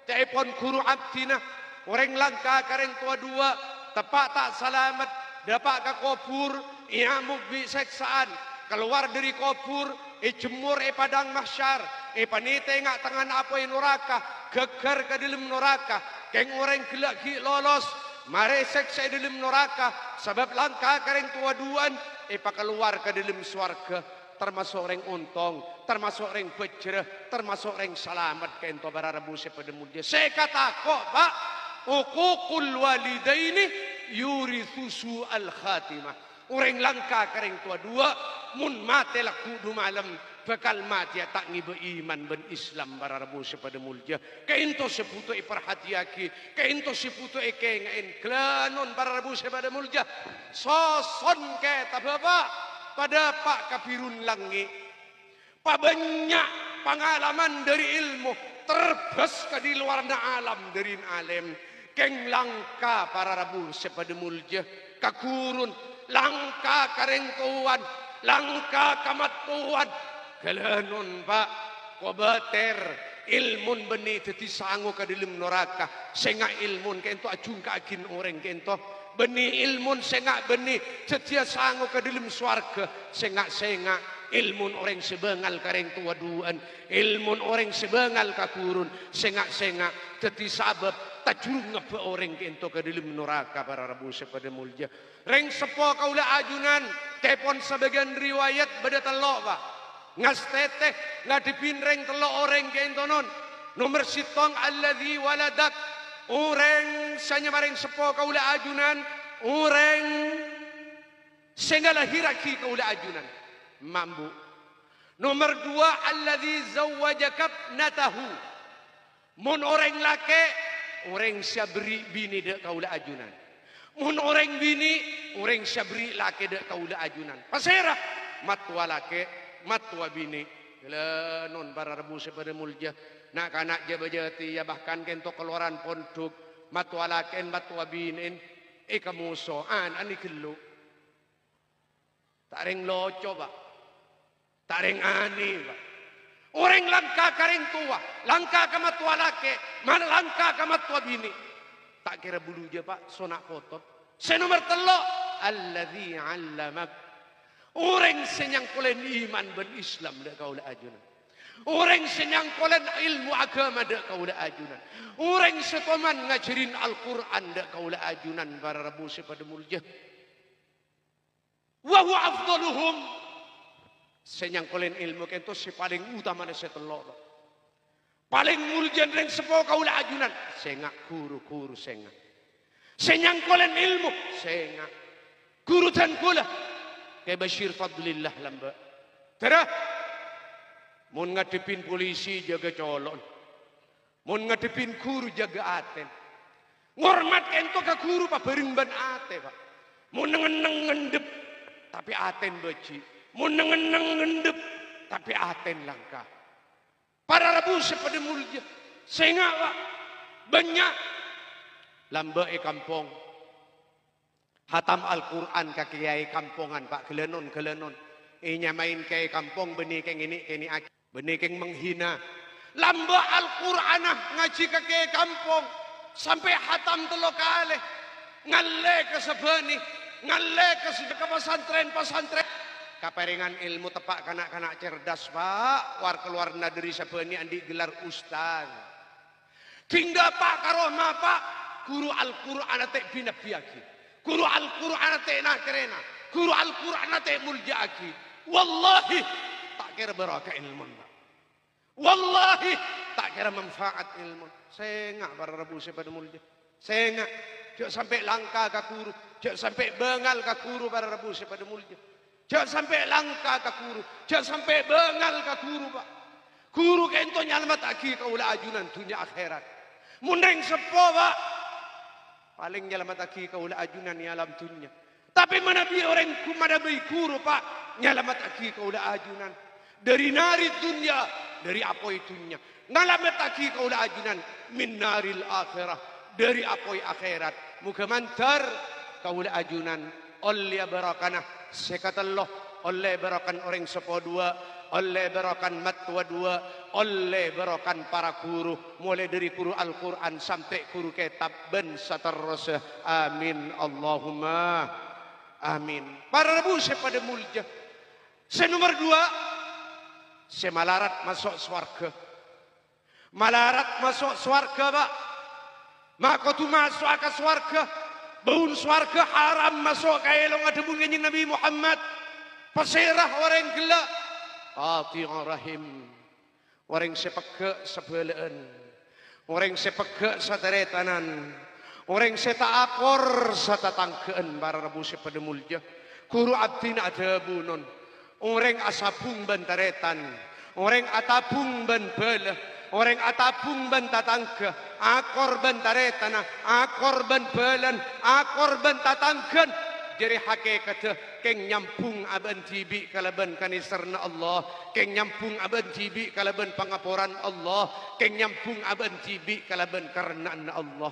Telepon kuru abdina. Orang langka kareng tua dua tepak tak selamat dapat ke kubur iamuk bi seksaan keluar dari kubur jemur padang mahsyar panite ngak tangan apa neraka geger ke dalam neraka keng orang gelak ki lolos mare seksa dalam neraka sebab langka kareng tua duan keluar ke dalam swarga. Termasuk orang untung, termasuk orang bejrah, termasuk orang selamat ke ento bararabu pada mulja. Saya kata kok pak, uququl walidaini yurithu su'al khatimah. Orang langka kareng tua dua, mun mati lah kudu malam, bakal mati ya tak ngibe iman ben Islam bararabu pada mulja. Ke ento seputu perhatiaki, ke ento seputu kengain klanon bararabu pada mulja. Soson ke tabapa. Pada Pak Kafirun Langi, Pak banyak pengalaman dari ilmu terbes ke di luar alam dari alim keng langka para rabu sepada mulja kakurun langka kareng tuan langka kamat tuan kalanon Pak kobater ilmun benih teti sangu ke dalam neraka sengak ilmun kento ajung kakin orang kento benih ilmun sengak benih setia sangu ke dalam swarga sengak ilmun orang sebengal kareng tua duan ilmun orang sebengal kakurun sengak teti sabab tajurung apa orang kento ke dalam neraka para rabu pada mulja reng sepo kaula ajunan telepon sebagian riwayat beda telok pak ngas teteh ngadepin reng telok orang kento non nomor sitong alladhi waladak orang sanya maring sepo kaula ajunan orang sengala hiraki kaula ajunan mambu nomor dua alladhi zawwajaka natahu mun orang laki orang siya beri bini dek kaula ajunan Mun orang bini, orang syabri laki dek kaula ajunan. Pasera, matua laki, matua bini. Gila non para rebu sepada mulja. Nak kanak jabajati ya bahkan kento keluaran pondok. Matua laki, matua bini. Kamusoan, ani kelu. Tak ring loco pak. Tak ring ani pak. Orang langka karing tua, langka ke matua laki, mana langka ke matua bini. Tak kira bulu je pak, sonak kotor. Senomor telok, alladzi 'allamak. Orang senyang kolen iman berislam dak kaula ajunan. Orang senyang kolen ilmu agama dak kaula ajunan. Orang setoman ngajarin Al-Qur'an dak kaula ajunan para rebu pada mulja. Wa huwa afdaluhum. Senyang kolen ilmu kento si paling utama na setelok. Paling muljan reng sepo kaula ajunan. Sengak kuru sengak. Senyang kolen ilmu sengak. Guru tan kula. Kay Bashir Fadlillah lamba. Tara. Mun ngadepin polisi jaga colon. Mun ngadepin guru jaga aten. Ngormat kento ka guru pa berimban ate pak. Mun ngendep tapi aten beci. Mun ngendep tapi aten langka. Para rebu sepada mulja. Sengak pak. Banyak. Lamba kampung. Hatam Al-Quran ka kiai kampungan pak. Gelenon. Inya main kiai kampung benih keng ini aki. Benih keng menghina. Lamba Al-Quran ngaji ka kiai kampung. Sampai hatam telo kali. Ngalle ke sebeni. Ngalle ke pesantren. Kaperingan ilmu tepak kanak-kanak cerdas pak. War keluar naderi sebeni andi gelar ustaz. Tinggal pak karoma pak. Guru Al-Quran ate binabiaki. Guru Al-Quran ate nakrena. Guru Al-Quran ate muljaaki. Wallahi tak kira beraka ilmu. Wallahi tak kira manfaat ilmu. Sengak para rebu pada mulja. Sengak. Jangan sampai langka ka guru. Jangan sampai bengal ka guru para rebu pada mulja. Jangan sampai langka ka guru. Jangan sampai bengal ka guru pak. Guru kento nyalamat aki kaula ajunan dunia akhirat. Mundeng sepo pak. Paling nyalamat aki kaula ajunan nyalam dunia. Tapi mana bi orang kumada bi guru pak. Nyalamat aki kaula ajunan. Dari nari dunia. Dari apoi dunia. Nyalamat aki kaula ajunan. Min naril akhirah. Dari apoi akhirat. Muka mantar kaula ajunan. Oleh barakanah. Sekatallah oleh berakan orang sepo dua, oleh berakan matwa dua, oleh berakan para guru, mulai dari guru Al-Quran sampai guru kitab ben saterusah. Amin Allahumma amin. Para rebu pada mulja. Senomor dua, semalarat masuk swarga. Malarat masuk swarga pak. Maka tu masuk ke swarga. Baun swarga haram masuk kaya long ada bunyi Nabi Muhammad. Pasirah orang gelak. Qati'ur rahim. Orang sepeke sebelaan. Orang sepeke sataretanan. Orang setaakor satatangkean para rebu pada mulja. Guru abdin ada bunon. Orang asabung bantaretan. Orang atabung ban belah. Orang atabung ban tatangke. Akor ban taretana. Akor ban belan. Akor ban tatangken. Jadi hakikat keng nyampung aban tibi kalaban kanisarna Allah. Keng nyampung aban tibi kalaban pangaporan Allah. Keng nyampung aban tibi kalaban karenaan Allah.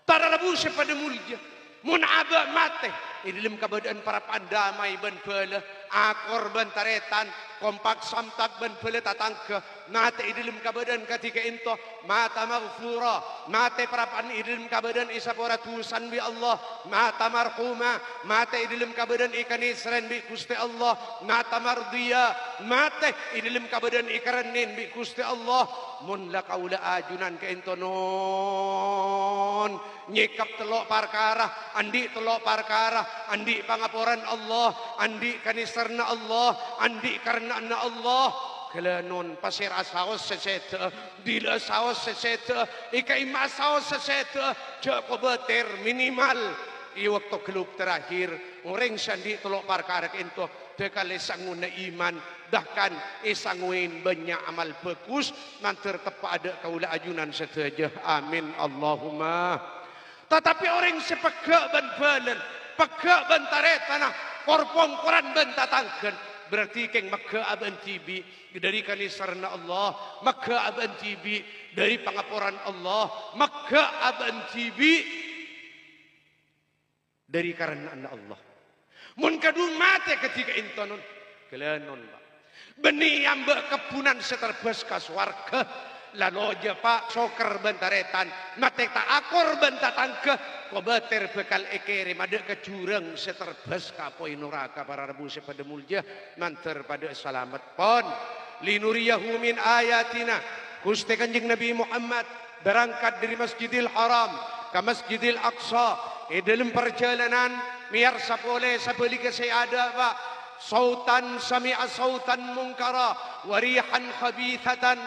Para rebu pada mulja. Mun aba mate. Dalam keadaan para pandamai ban bela. Akor ban taretan. Kompak samtak ban bela tatangke. Mate dalam keadaan ketika itu. Mata maghfura. Mate para pan dalam keadaan isapora tusan bi Allah. Mata marhuma. Mate dalam keadaan ikan isran bi Gusti Allah. Mata mardiya. Mate dalam keadaan ikaranin bi Gusti Allah. Mun la kaula ajunan ke ento non. Nyikap telok perkara. Andi telok perkara. Andi pangaporan Allah. Andi kanisarna Allah. Andi karena Allah. Kelanon pasir asaos sesete. Dila saos sesete. Ika ima saos sesete. Joko beter minimal. I waktu kelub terakhir. Orang sandi telok perkara ke ento. Dekale sangun iman. Bahkan isanguin banyak amal bagus. Nanti tepat ada kaula ajunan saja. Amin Allahumma. Tetapi orang sepegak ban balen, pegak ban taretana, korpong koran ban tatangken. Berarti keng maka aban tibi dari kanisarna Allah, maka aban tibi dari pangaporan Allah, maka aban tibi dari karena Allah. Mun kadung mate ketika intonon kelanon Pak. Benih ambek kepunan seterbes ka swarga. Lalu Pak soker bentaretan mate tak akor bentatangke ko beter bekal ekere made ke jurang seterbes ka poi neraka para rebu sepada mulja manter pada selamat pon linuriyahu min ayatina Gusti Kanjeng Nabi Muhammad berangkat dari Masjidil Haram ke Masjidil Aqsa dalam perjalanan miarsa boleh sabeli ke saya ada Pak sautan sami'a sautan munkara warihan khabithatan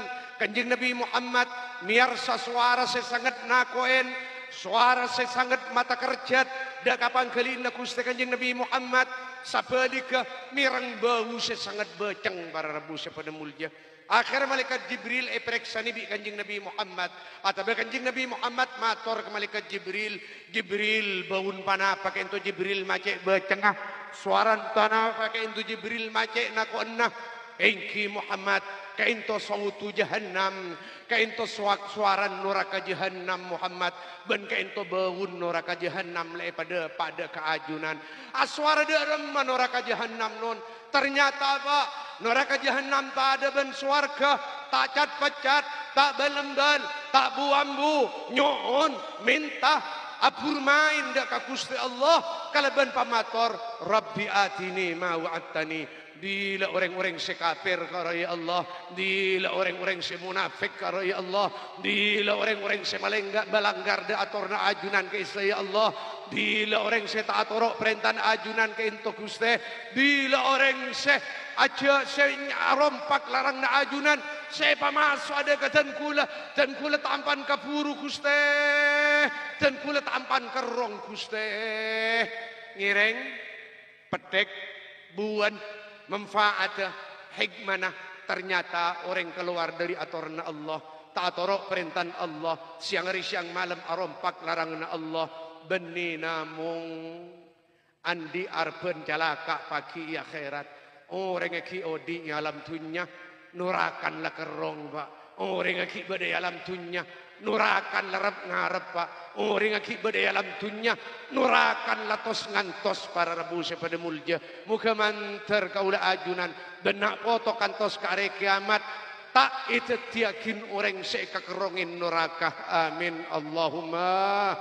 Kanjeng Nabi Muhammad miarsa suara sesangat nakoen, suara sesangat mata kerjat, dak kapang kelina Gusti Kanjeng Nabi Muhammad sabadika mirang bau sesangat beceng para rebu sepada mulja. Akhir malaikat Jibril epreksani bi Kanjeng Nabi Muhammad. Atau Kanjeng Nabi Muhammad mator ke malaikat Jibril. Jibril baun panah pakai itu Jibril macek becengah. Suara tanah pakai itu Jibril macek nako enah. Engki Muhammad kainto sautu jahannam kainto suaran neraka jahannam Muhammad ben kainto baun neraka jahannam le pada keajunan aswara derem neraka jahannam non ternyata Pak neraka jahannam tak ada ben swarga tak cat pecat tak belembel tak buambu nyoon minta apur main dak ka Gusti Allah kalaban pamator Rabbi atini ma wa'adtani Dila orang-orang sekafir karo ya Allah, dila orang-orang semunafik karo ya Allah, dila orang-orang semalengga balanggar de atorna ajunan ke ya Allah, dila orang se taatorok perintah ajunan ke into Gusti, dila orang se aja se rompak larang na ajunan, se pamaso ada ke dan kula tampan kapuru Gusti, dan kula tampan kerong Gusti, ngireng, petek, buan manfaat hikmah ternyata orang keluar dari atorna Allah tak atorok perintah Allah siang hari siang malam arompak larangna Allah benih namung andi arben calaka pagi akhirat orang ki odi alam dunya nurakan la kerong Pak orang ki bade alam dunya nurakan larap ngarep Pak orang aki bade alam dunya nurakan latos ngantos para rebu sepada mulja muka manter kaula ajunan benak foto kantos ke are kiamat tak itu tiakin orang seka kerongin neraka amin Allahumma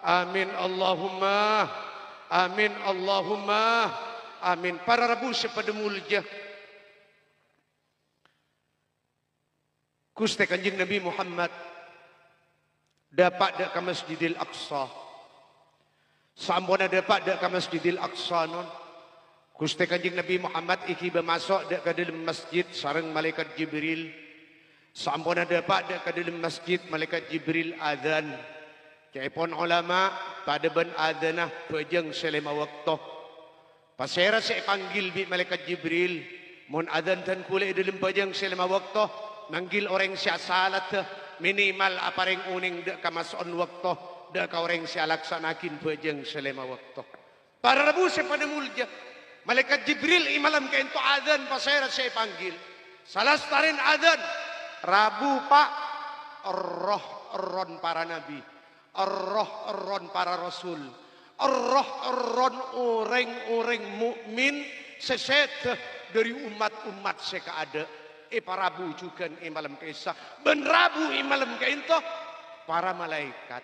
amin Allahumma amin Allahumma amin para rebu sepada mulja Gusti Kanjeng Nabi Muhammad dapat dak ke Masjidil Aqsa. Sambona dapat dak ke Masjidil Aqsa non. Gusti Kanjeng Nabi Muhammad iki bermasuk dak ke dalam masjid sareng malaikat Jibril. Sambona dapat dak ke dalam masjid malaikat Jibril azan. Kaipun ulama pada ben azanah pejeng selama waktu. Pasera saya panggil bi malaikat Jibril. Mun azan tan kule dalam pejeng selama waktu manggil orang sia salat minimal apareng uning dek kamason waktu dek orang sia laksanakin bejeng selama waktu. Para rebu sepada mulja malaikat Jibril imalam ke ento adzan pasera saya panggil. Salah starin adzan Rabu Pak roh para nabi, roh para rasul, roh orang-orang mukmin seset dari umat-umat sekaada. Para rabu juga imalam kisah ben rabu imalam kainto para malaikat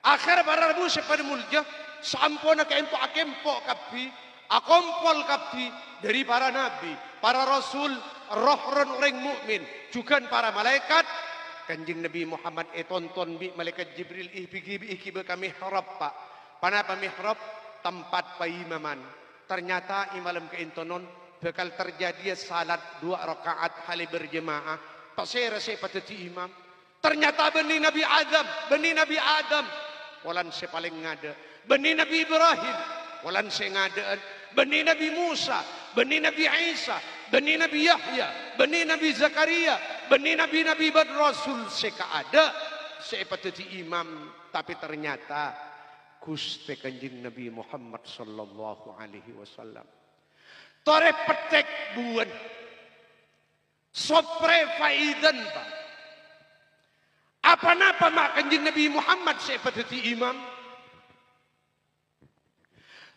akhir para rabu sepada mulja sampona kainto akempo kapi akompol kapi dari para nabi para rasul roh orang mukmin juga para malaikat Kanjeng Nabi Muhammad tonton bi malaikat Jibril iki kami mihrab Pak panapa mihrab tempat paimaman ternyata imalam kaintonon bakal terjadi salat 2 rakaat hali berjemaah tak saya rasa patati imam ternyata benih Nabi Adam walan saya paling ngada benih Nabi Ibrahim walan saya ngadaan benih Nabi Musa benih Nabi Isa benih Nabi Yahya benih Nabi Zakaria benih Nabi Rasul seka ada saya patati imam tapi ternyata Gusti Kanjeng Nabi Muhammad sallallahu alaihi wasallam. Tore petek buan. Sopre faidan ba. Apa-apa mak Kanjeng Nabi Muhammad seperti imam.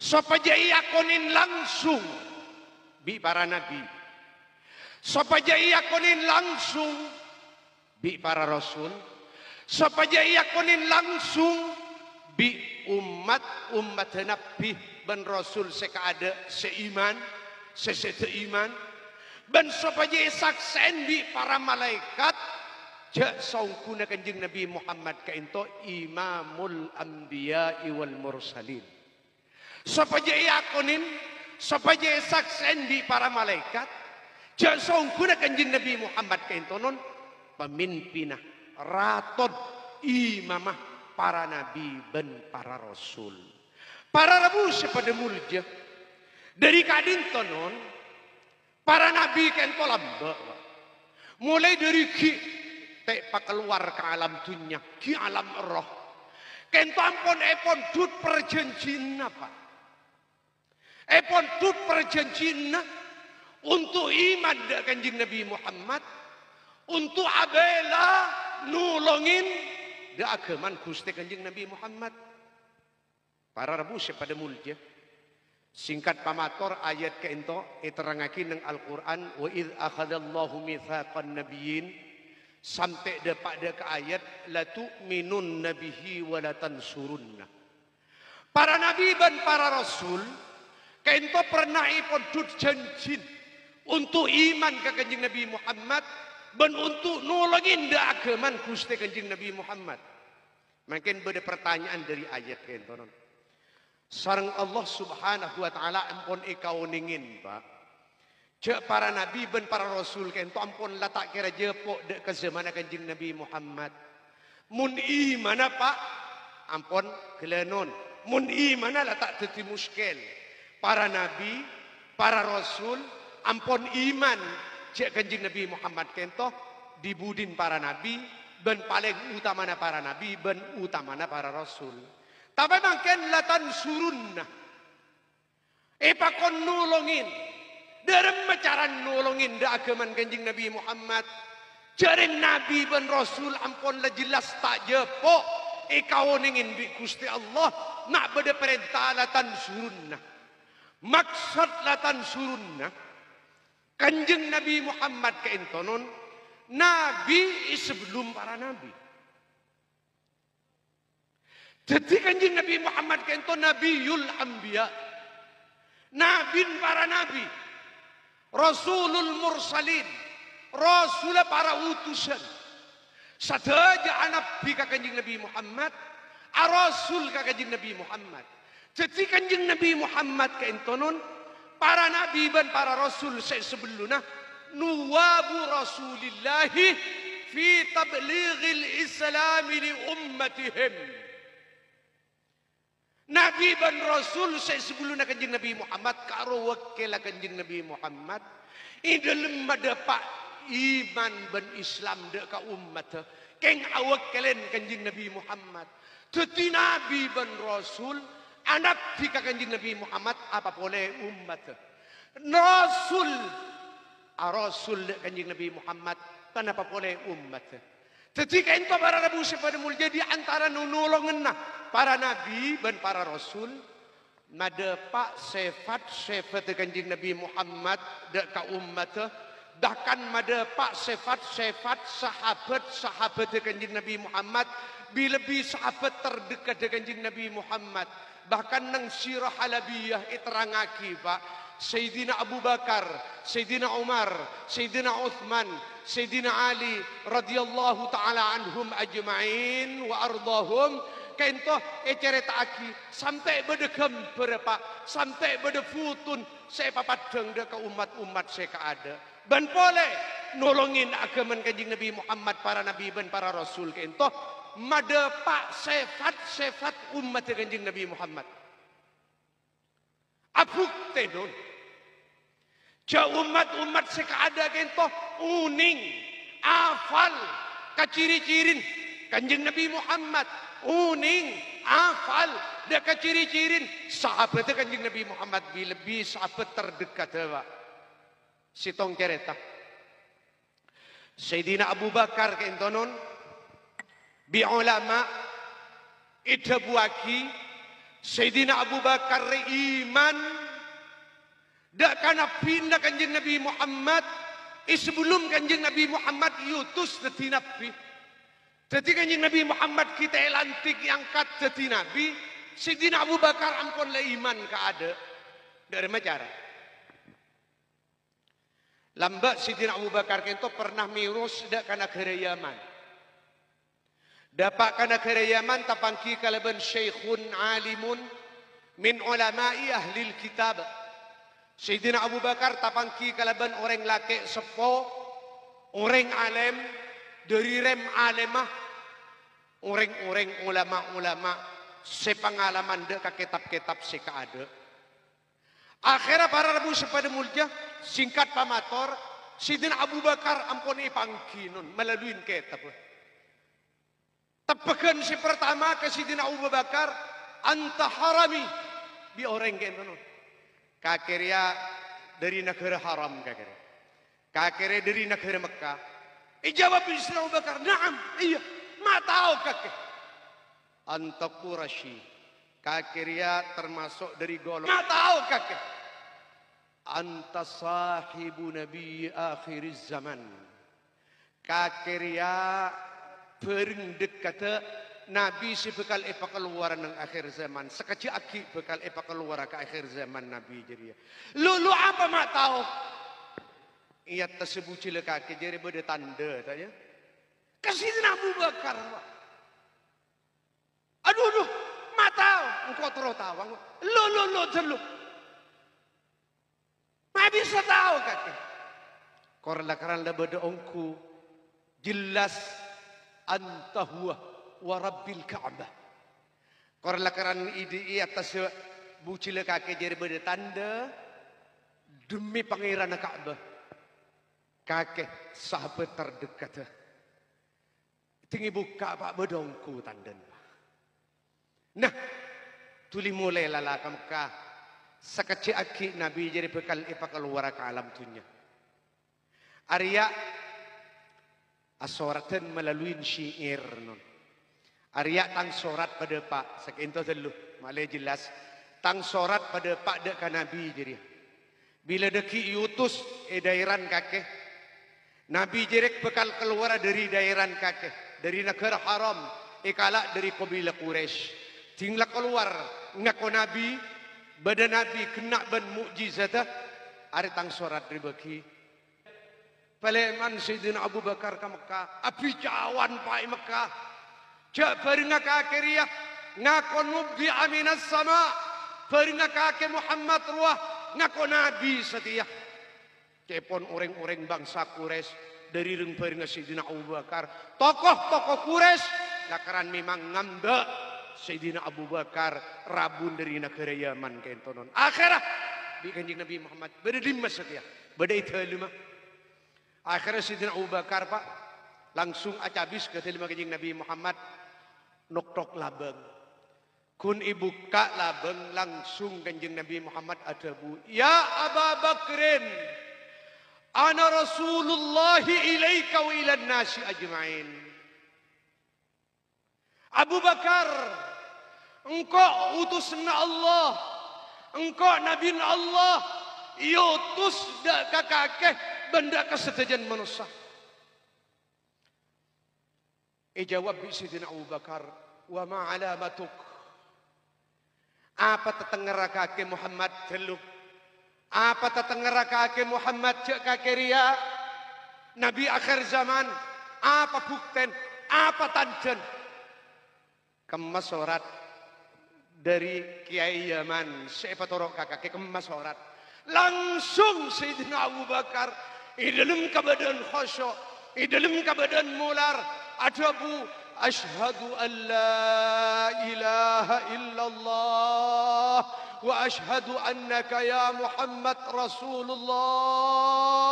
Supaya yakonin langsung bi para nabi. Supaya yakonin langsung bi para rasul. Supaya yakonin langsung bi umat nabi dan rasul sekaada seiman seiman dan supaya saksen bi para malaikat ja saungkuna Kanjeng Nabi Muhammad kainto imamul anbiya wal mursalin. Supaya yakonin supaya saksen bi para malaikat ja saungkuna Kanjeng Nabi Muhammad kainto non pemimpinah raton imamah para nabi dan para rasul. Para rabu sepada mulja dari kadin tonon para nabi kento lamba. Mulai dari ki pak keluar ke alam dunia, ki alam roh. Kento ampun epon tut perjanjian apa? Epon tut perjanjian untuk iman dengan Kanjeng Nabi Muhammad, untuk abela nulungin da agaman Gusti Kanjeng Nabi Muhammad. Para rabu sepada mulja. Singkat pamator ayat keento iterangake nang Al-Qur'an wa id akhadallahu mitsaqan nabiyyin sampai pada ke ayat la tu'minun nabihi wa la tansurunna. Para nabi dan para rasul keento pernah ipun dut janji untuk iman ke Kanjeng Nabi Muhammad dan untuk nolongin da agaman Gusti Kanjeng Nabi Muhammad. Mungkin ada pertanyaan dari ayat keento non. Sareng Allah Subhanahu wa taala ampun ikau ningin Pak. Cek para nabi dan para rasul keento ampun latak kira jepok dek ke zaman Kanjeng Nabi Muhammad. Mun iman Pak ampun kelenon. Mun iman latak teti muskil. Para nabi, para rasul ampun iman cek Kanjeng Nabi Muhammad kento dibudin para nabi dan paling utamana para nabi dan utamana para rasul. Tapi makin latan surunna. Pakon nulungin. Dalam cara nulungin da agaman Kanjeng Nabi Muhammad. Jaring nabi dan rasul ampun la jelas tak jepok. Ikau ningin bi Gusti Allah. Nak beda perintah latan surunna. Maksud latan surunna. Kanjeng Nabi Muhammad keintonon. Nabi sebelum para nabi. Jadi Kanjeng Nabi Muhammad kento Nabiul Anbiya. Nabi para nabi. Rasulul Mursalin. Rasul para utusan. Sadaja nabi ka Kanjeng Nabi Muhammad. Rasul ka Kanjeng Nabi Muhammad. Jadi Kanjeng Nabi Muhammad kento non para nabi dan para rasul sebelumnya nuwabu Rasulillahi fi tablighil Islam li ummatihim. Nabi dan Rasul sebelumnya Kanjeng Nabi Muhammad karo wakil Kanjeng Nabi Muhammad in dalam madapak iman dan Islam dek ka umat keng awakelen Kanjeng Nabi Muhammad. Teti Nabi dan Rasul anak tika Kanjeng Nabi Muhammad apa boleh umat. Rasul dek Kanjeng Nabi Muhammad kenapa boleh umat. Ketika itu para rabu sepada mulia di antara nulungan para nabi dan para rasul madepak sifat Kanjeng Nabi Muhammad dek ka umat bahkan madepak sifat sahabat Kanjeng Nabi Muhammad lebih sahabat terdekat dengan Kanjeng Nabi Muhammad bahkan nang sirah halabiyah iterangaki Pak Sayyidina Abu Bakar, Sayyidina Umar, Sayyidina Uthman, Sayyidina Ali radhiyallahu taala anhum ajma'in wa ardahum kento ceritaaki sampai bedegem berapa sampai bedefutun saya papadeng de ke umat-umat saya ada ban boleh nolongin agaman Kanjeng Nabi Muhammad para nabi dan para rasul kento madepak sifat umat Kanjeng Nabi Muhammad abuk tenun ja umat sekada kento uning afal kaciri-cirin Kanjeng Nabi Muhammad uning afal deka ciri-cirin sahabat Kanjeng Nabi Muhammad lebih sahabat terdekat Pak. Sitong cerita Sayyidina Abu Bakar kentonon bi ulama itabuaki Sayyidina Abu Bakar iman dak kana pindah Kanjeng Nabi Muhammad sebelum Kanjeng Nabi Muhammad yutus dadi nabi. Jadi Kanjeng Nabi Muhammad kita lantik yang kat jadi Nabi, Sayyidina Abu Bakar ampun le iman ka ada. Dari macara. Lambat Sayyidina Abu Bakar kento pernah mirus dak kana negara Yaman. Dapat kana negara Yaman tapangki kalaban syekhun alimun min ulama'i ahli kitab. Sayyidina Abu Bakar tapangki kalaban orang laki sepo, orang alim dari rem alemah. Orang-orang ulama-ulama sepengalaman dek ke kitab-kitab seka ada. Akhirnya para rabu sepada mulia singkat pamator Sayyidina Abu Bakar ampuni pangkinun melalui kitab. Tepakan si pertama ke Sayyidina Abu Bakar anta harami bi orang kenton. Kakiria dari negara haram kakiria. Kakiria dari negara Mekah. Jawab Sayyidina Abu Bakar, "Na'am, iya." Ma tahu kakek. Anta Quraisy. Kakiria termasuk dari golongan. Ma tahu kakek. Anta sahibu Nabi akhir zaman. Kakiria berendek kata Nabi si bekal epa keluar nang akhir zaman. Sekecil aki bekal epa keluar ke akhir zaman Nabi jadi. Lu apa ma tahu? Ia tersebut cile kaki jadi beda tanda tanya. Kasih Abu Bakar. Aduh, mata engkau terus tahu. Lo terlu. Ma bisa tahu kakek. Korla karena beda ongku jelas anta huwa wa rabbil Ka'bah. Korla karena ide atas bucile kakek jadi beda tanda demi pangeran Ka'bah. Kakek sahabat terdekat. Tinggi buka Pak bedongku tandan. Nah, tuli mulai lala Mekah. Sekecil aki Nabi jadi bekal ipa keluar ke alam dunia. Arya asoratan melalui syair non. Arya tang sorat pada Pak. Sekinto dulu, malai jelas. Tang sorat pada Pak dek Nabi jadi. Bila deki yutus dairan kakek. Nabi jerek bekal keluar dari dairan kakek. Dari negara haram, ikala dari kabilah Quraisy. Tinggal keluar ngaku Nabi, badan Nabi kena ban mukjizatah, ada tang sorat ribaki. Paleman Sayyidina Abu Bakar ke Mekah, api cawan pai Mekah. Jak beringa kakiriah, ngaku nubi aminas sama, beringa kakek Muhammad ruah, ngaku Nabi setia. Cepon orang-orang bangsa Quraisy. Dari rengperinga Sayyidina Abu Bakar. Tokoh-tokoh Quraisy lakaran memang ngambek Sayyidina Abu Bakar rabun dari negara Yaman kentonon. Akhirnya di Kanjeng Nabi Muhammad beda lima setia. Beda itu lima. Akhirnya Sayyidina Abu Bakar Pak langsung acabis ke lima Kanjeng Nabi Muhammad nok-nok labeng. Kun ibu kak labeng langsung Kanjeng Nabi Muhammad ada bu. Ya Abu Bakrin. Ana Rasulullah ilaika wa ila nasi ajma'in. Abu Bakar, engkau utusna Allah, engkau nabi Allah, yutus dak kakek benda kesedajan manusia. Jawab Sayyidina Abu Bakar, wa ma alamatuk? Apa tetengera kakek Muhammad telu? Apa tetengera kakek Muhammad cek kakek ria? Nabi akhir zaman. Apa bukten? Apa tanjen? Kemas sorat dari Kiai Yaman. Siapa torok kakek kemas sorat. Langsung Sayyidina Abu Bakar. Dalam kebadan khusyuk. Dalam kebadan mular. Ajabu. Ashhadu an la ilaha illallah. وأشهد أنك يا محمد رسول الله.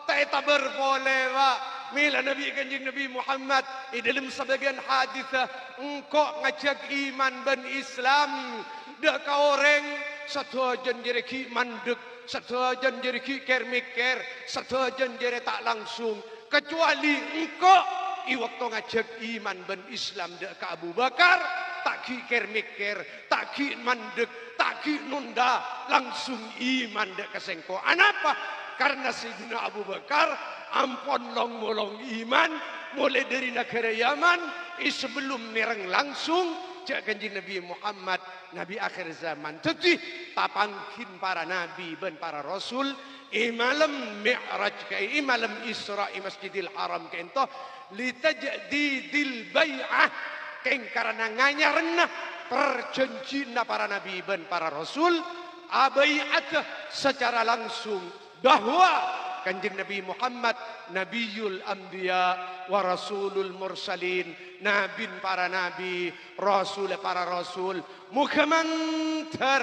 Tak tabar boleh Pak. Mila Nabi Kanjeng Nabi Muhammad dalam sebagian hadithah engkau ngajak iman ben Islam dak ka orang satujan jere ki mandek satujan jere ki kermiker satujan jere tak langsung kecuali engkau i waktu ngajak iman ben Islam dak ka Abu Bakar tak ki kermiker tak ki mandek tak ki nunda langsung iman dak ka sengko anapa karena Sayyidina Abu Bakar ampun long-molong iman mulai dari negara Yaman sebelum nerang langsung jak Kanjeng Nabi Muhammad Nabi akhir zaman tetih tapangkin para nabi dan para rasul malam Mi'raj kai malam Isra Masjidil Haram kento litajdidil bai'ah keng karena nganyarna perjanjian para nabi dan para rasul abai'at secara langsung bahwa Kanjeng Nabi Muhammad Nabiyul Anbiya wa Rasulul Mursalin Nabi para nabi Rasul para rasul mukamantar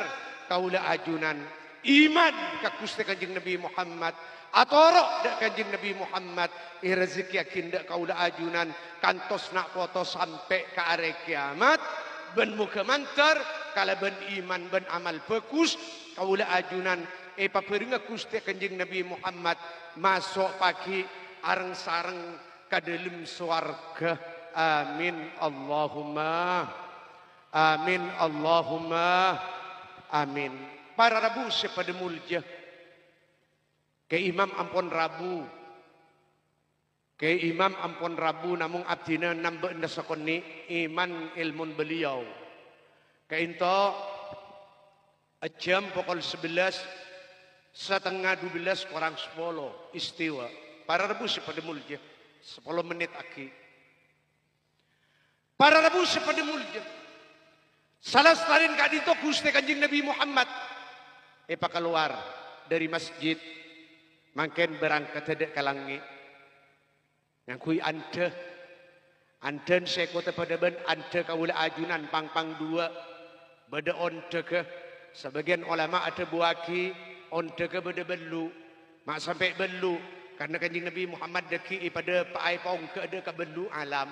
kaula ajunan iman ka Gusti Kanjeng Nabi Muhammad atoro dak Kanjeng Nabi Muhammad rezeki yakin dak kaula ajunan kantos nak foto sampai ke are kiamat ben mukamantar kala ben iman ben amal bagus kaula ajunan paperinga Gusti Kanjeng Nabi Muhammad masuk pagi areng sareng ka dalam swarga amin Allahumma amin Allahumma amin para rabu sepada mulja ke imam ampun rabu ke imam ampun rabu namung abdina nambah enda sakoni iman ilmun beliau ke into jam pukul 11 setengah 12 kurang 10 istiwa para rabu sepada mulja 10 menit aki para rabu sepada mulja salah selain kadito Gusti Kanjeng Nabi Muhammad pak keluar dari masjid mangken berangkat ada kalangi yang kui ante anten sekota pada ben ante kaula ajunan pang dua beda onte ke sebagian ulama ada buaki onte ke beda belu mak sampai belu karena Kanjeng Nabi Muhammad deki pada paai paung ke ada ke belu alam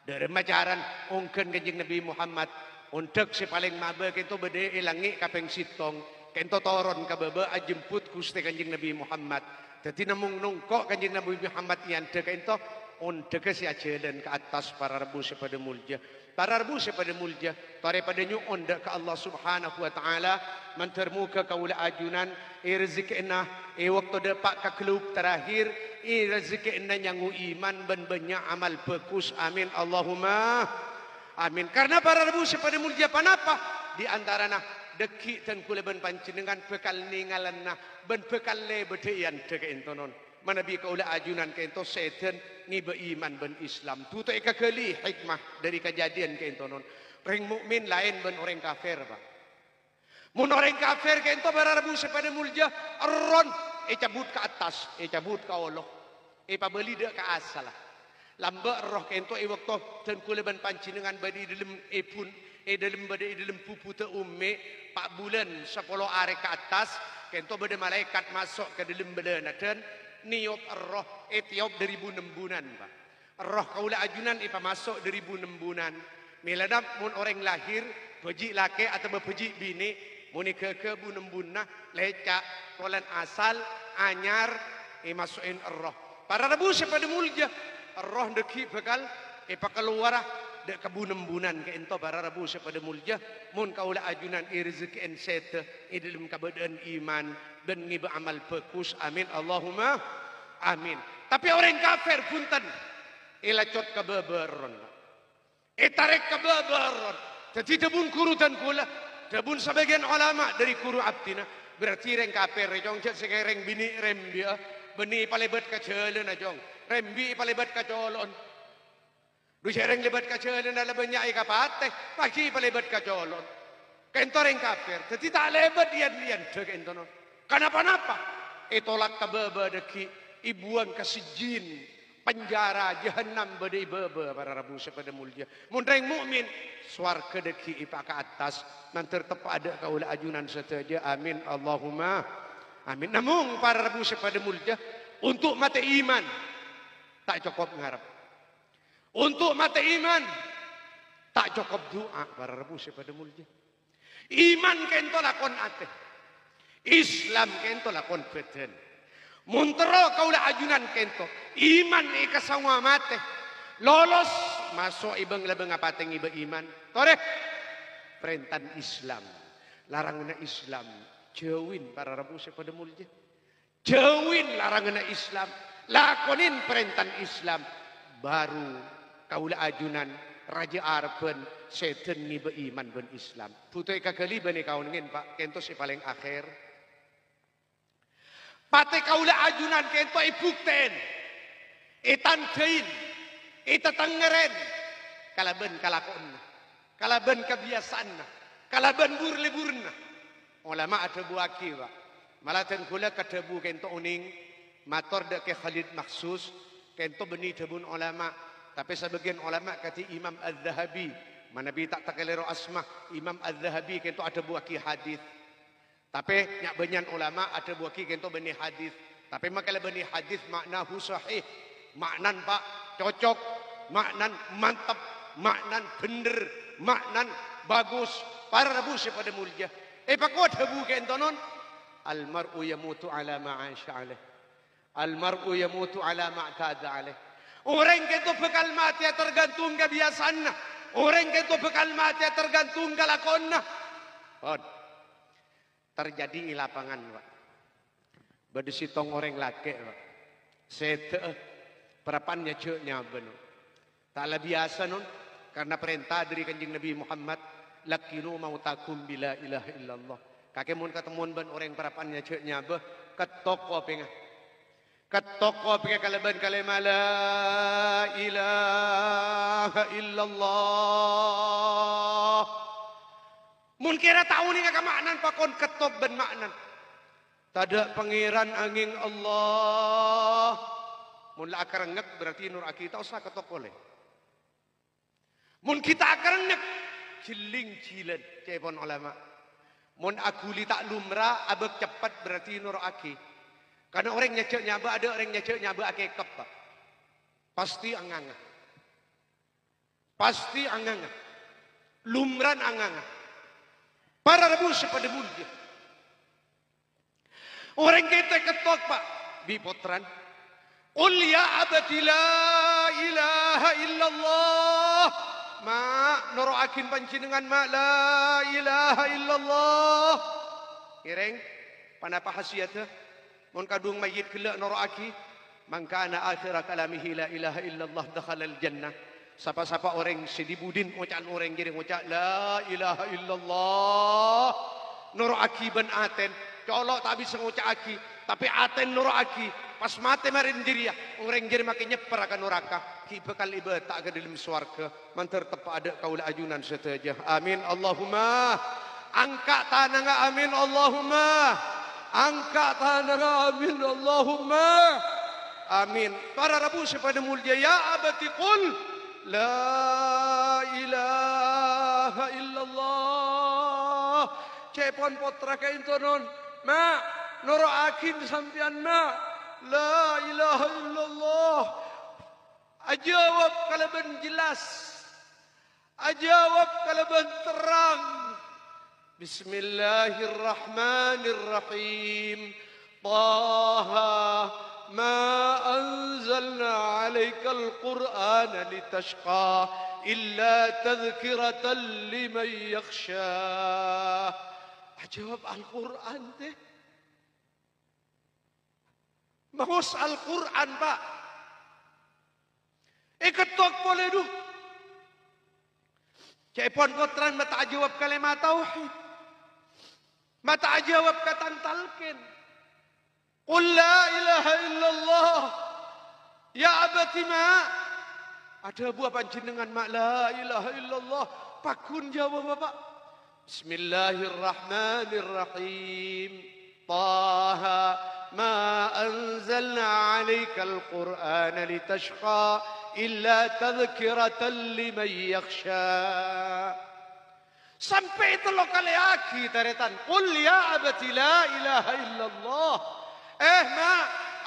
dari macaran ongken Kanjeng Nabi Muhammad untuk si paling mabe kento beda ilangi kapeng sitong kento toron ka bebe ajemput Gusti Kanjeng Nabi Muhammad dadi namung nungkok Kanjeng Nabi Muhammad yang de kento onte ke si ajalan ke atas para rebu sepada mulja para rebu sepada mulja daripada nyu onda ke Allah Subhanahu wa taala mentermuka kaula ajunan rezekina waktu depak ka kelub terakhir rezekina nyangu iman ben banyak amal bagus amin Allahumma amin karena para rebu sepada mulja panapa di antarana deki dan kula ben panjenengan bekal ningalanna ben bekal le bedeian deke entonon manabi kaula ajunan ke ento setan ngibe iman ben Islam tutu eka kali hikmah dari kejadian ke entonon orang mukmin lain ben orang kafir Pak mun orang kafir ke ento bararabu sepada mulja ron cabut ke atas cabut ke Allah pabeli dak ke asal lamba roh ke ento waktu dan kula ben panjenengan badi dalam pun dalam badai dalam pupu te umme 4 bulan 10 hari ke atas kento bade malaikat masuk ke dalam badan dan niop roh tiop 2006 bulan Pak roh kaula ajunan masuk 2006 bulan miladap mun orang lahir beji laki atau beji bini muni ke bunembunah lecak kolan asal anyar masukin roh para rebu sepada mulja roh deki bakal keluar dek kebunembunan ke ento para rebu sepada mulja mun kaula ajunan rezeki en sete dalam keadaan iman dan ngiba amal bagus amin Allahumma amin tapi orang kafir punten ilacot kebeberon tarik kebeberon jadi debun kurutan kula debun sebagian ulama dari kuru abdina berarti orang kafir jong cek sekarang bini rembia beni palebat kacelan jong rembi palebat kacolon du sereng lebat kacelan ala banyak kapate pagi palebat kacolon kentor yang kafir jadi tak lebat lian dek entono kenapa tolak kababa deki ibuan kasijin penjara jahanam badai baba para rabu sepada mulja mun reng mukmin swarga deki ipa ke atas nanti tepat ada kaula ajunan saja amin Allahumma amin namung para rabu sepada mulja untuk mata iman tak cukup ngarep. Untuk mata iman, tak cukup doa para rebus pada mulia. Iman kento lakon ate. Islam kento lakon beden. Muntero kaulah ajunan kento. Iman ika sawa mate. Lolos masuk ibang labang apateng iba iman. Korek. Perintan Islam. Larangan Islam. Jauhin para rebus pada mulia. Jauhin larangan Islam. Lakonin perintan Islam. Baru kaulah ajunan Raja Arben seten ni beriman ben Islam. Putai kakali bani kau ngin pak kento si paling akhir. Pate kaulah ajunan kento ibukten. Itantein. Itatangeren. Kalaben kalakon. Kalaben kebiasaan. Kalaben burleburna. Ulama ada buaki pak. Malatan kula katabu kento uning. Mator dek Khalid Maksus kento beni tebun ulama, tapi sebagian ulama kata Imam Az-Zahabi, mana bi tak takalero asmah Imam Az-Zahabi kento ada buaki hadis. Tapi nyak banyak ulama ada buaki kento beni hadis. Tapi makala beni hadis maknahu sahih, maknan pak cocok, maknan mantap, maknan bener, maknan bagus. Para rebus pada mulia. Pak kau ada buki kento non? Al-mar'u yamutu ala ma'asha alaih. Al-mar'u yamutu ala ma'tada alaih. Orang itu bekal mati tergantung kebiasaannya. Orang itu bekal mati tergantung kelakonnya. Terjadi di lapangan, Pak. Berdesitong orang laki, Pak. Sete, perapannya ceknya benar. Tak biasa non, karena perintah dari kanjeng Nabi Muhammad, lakinu mautakum bila ilaha illallah. Kakek mun ketemuan ban orang perapannya ceknya bah, ketok kopengah. Ketok kopengah kalaban kalimah la ilaha illallah. Mun kira tahu ni kakak maknan pakon ketok ben maknan. Tada pangeran angin Allah. Mun la akar ngek berarti nur akita usah ketok oleh. Mun kita akar ngek ciling cilen cepon ulama. Mun aguli tak lumrah abek cepat berarti nur aki. Karena orang nyecek nyaba ada orang nyecek nyaba aki kep. Pasti anganga. Pasti anganga. Lumran anganga. Para rebus pada mulia. Orang kita ketok pak bipotran. Qul ya abati la ilaha illallah. Ma noro akin pancinengan ma la ilaha illallah. Ireng panapa hasiatnya? Mun kadung mayit kelak noro aki. Mangkana akhirah kalamihi la ilaha illallah dakhala al jannah. Siapa-siapa orang sedibudin ucapan orang jadi ucap la ilaha illallah. Noro aki ben aten. Colok tak bisa ngucap aki. Tapi aten noro aki. Pas mati marin diri ya. Orang jadi makin nyeper akan neraka. Ki bekal ibadah tak ke dalam swarga. Mantar tepat ada kaulah ajunan saja. Amin Allahumma. Angkat tanah amin Allahumma. Angkat tanah amin Allahumma. Amin. Para rabu pada mulia ya abati qul la ilaha illallah. Cepon potra kain tonon. Ma noro akin sampian ma. La ilaha illallah. Ajawab kalaban jelas. Ajawab kalaban terang. Bismillahirrahmanirrahim. Taha ma anzalna alaikal Qur'ana litashqa illa tadhkiratan liman yakhsha. Ajawab Al-Quran deh. Mahus Al-Quran pak. Ketok boleh duh. Cepon potran mata jawab kalimat tauhid. Mata jawab katan talqin. Qul la ilaha illallah. Ya abati ma. Ada buah panjenengan mak la ilaha illallah. Pakun jawab bapak. Bismillahirrahmanirrahim. Taha. ما أنزلنا عليك القرآن لتشقى إلا تذكرة لمن يخشى. Sampai itu lo kali aki taretan. Qul ya abati la ilaha illallah. Ma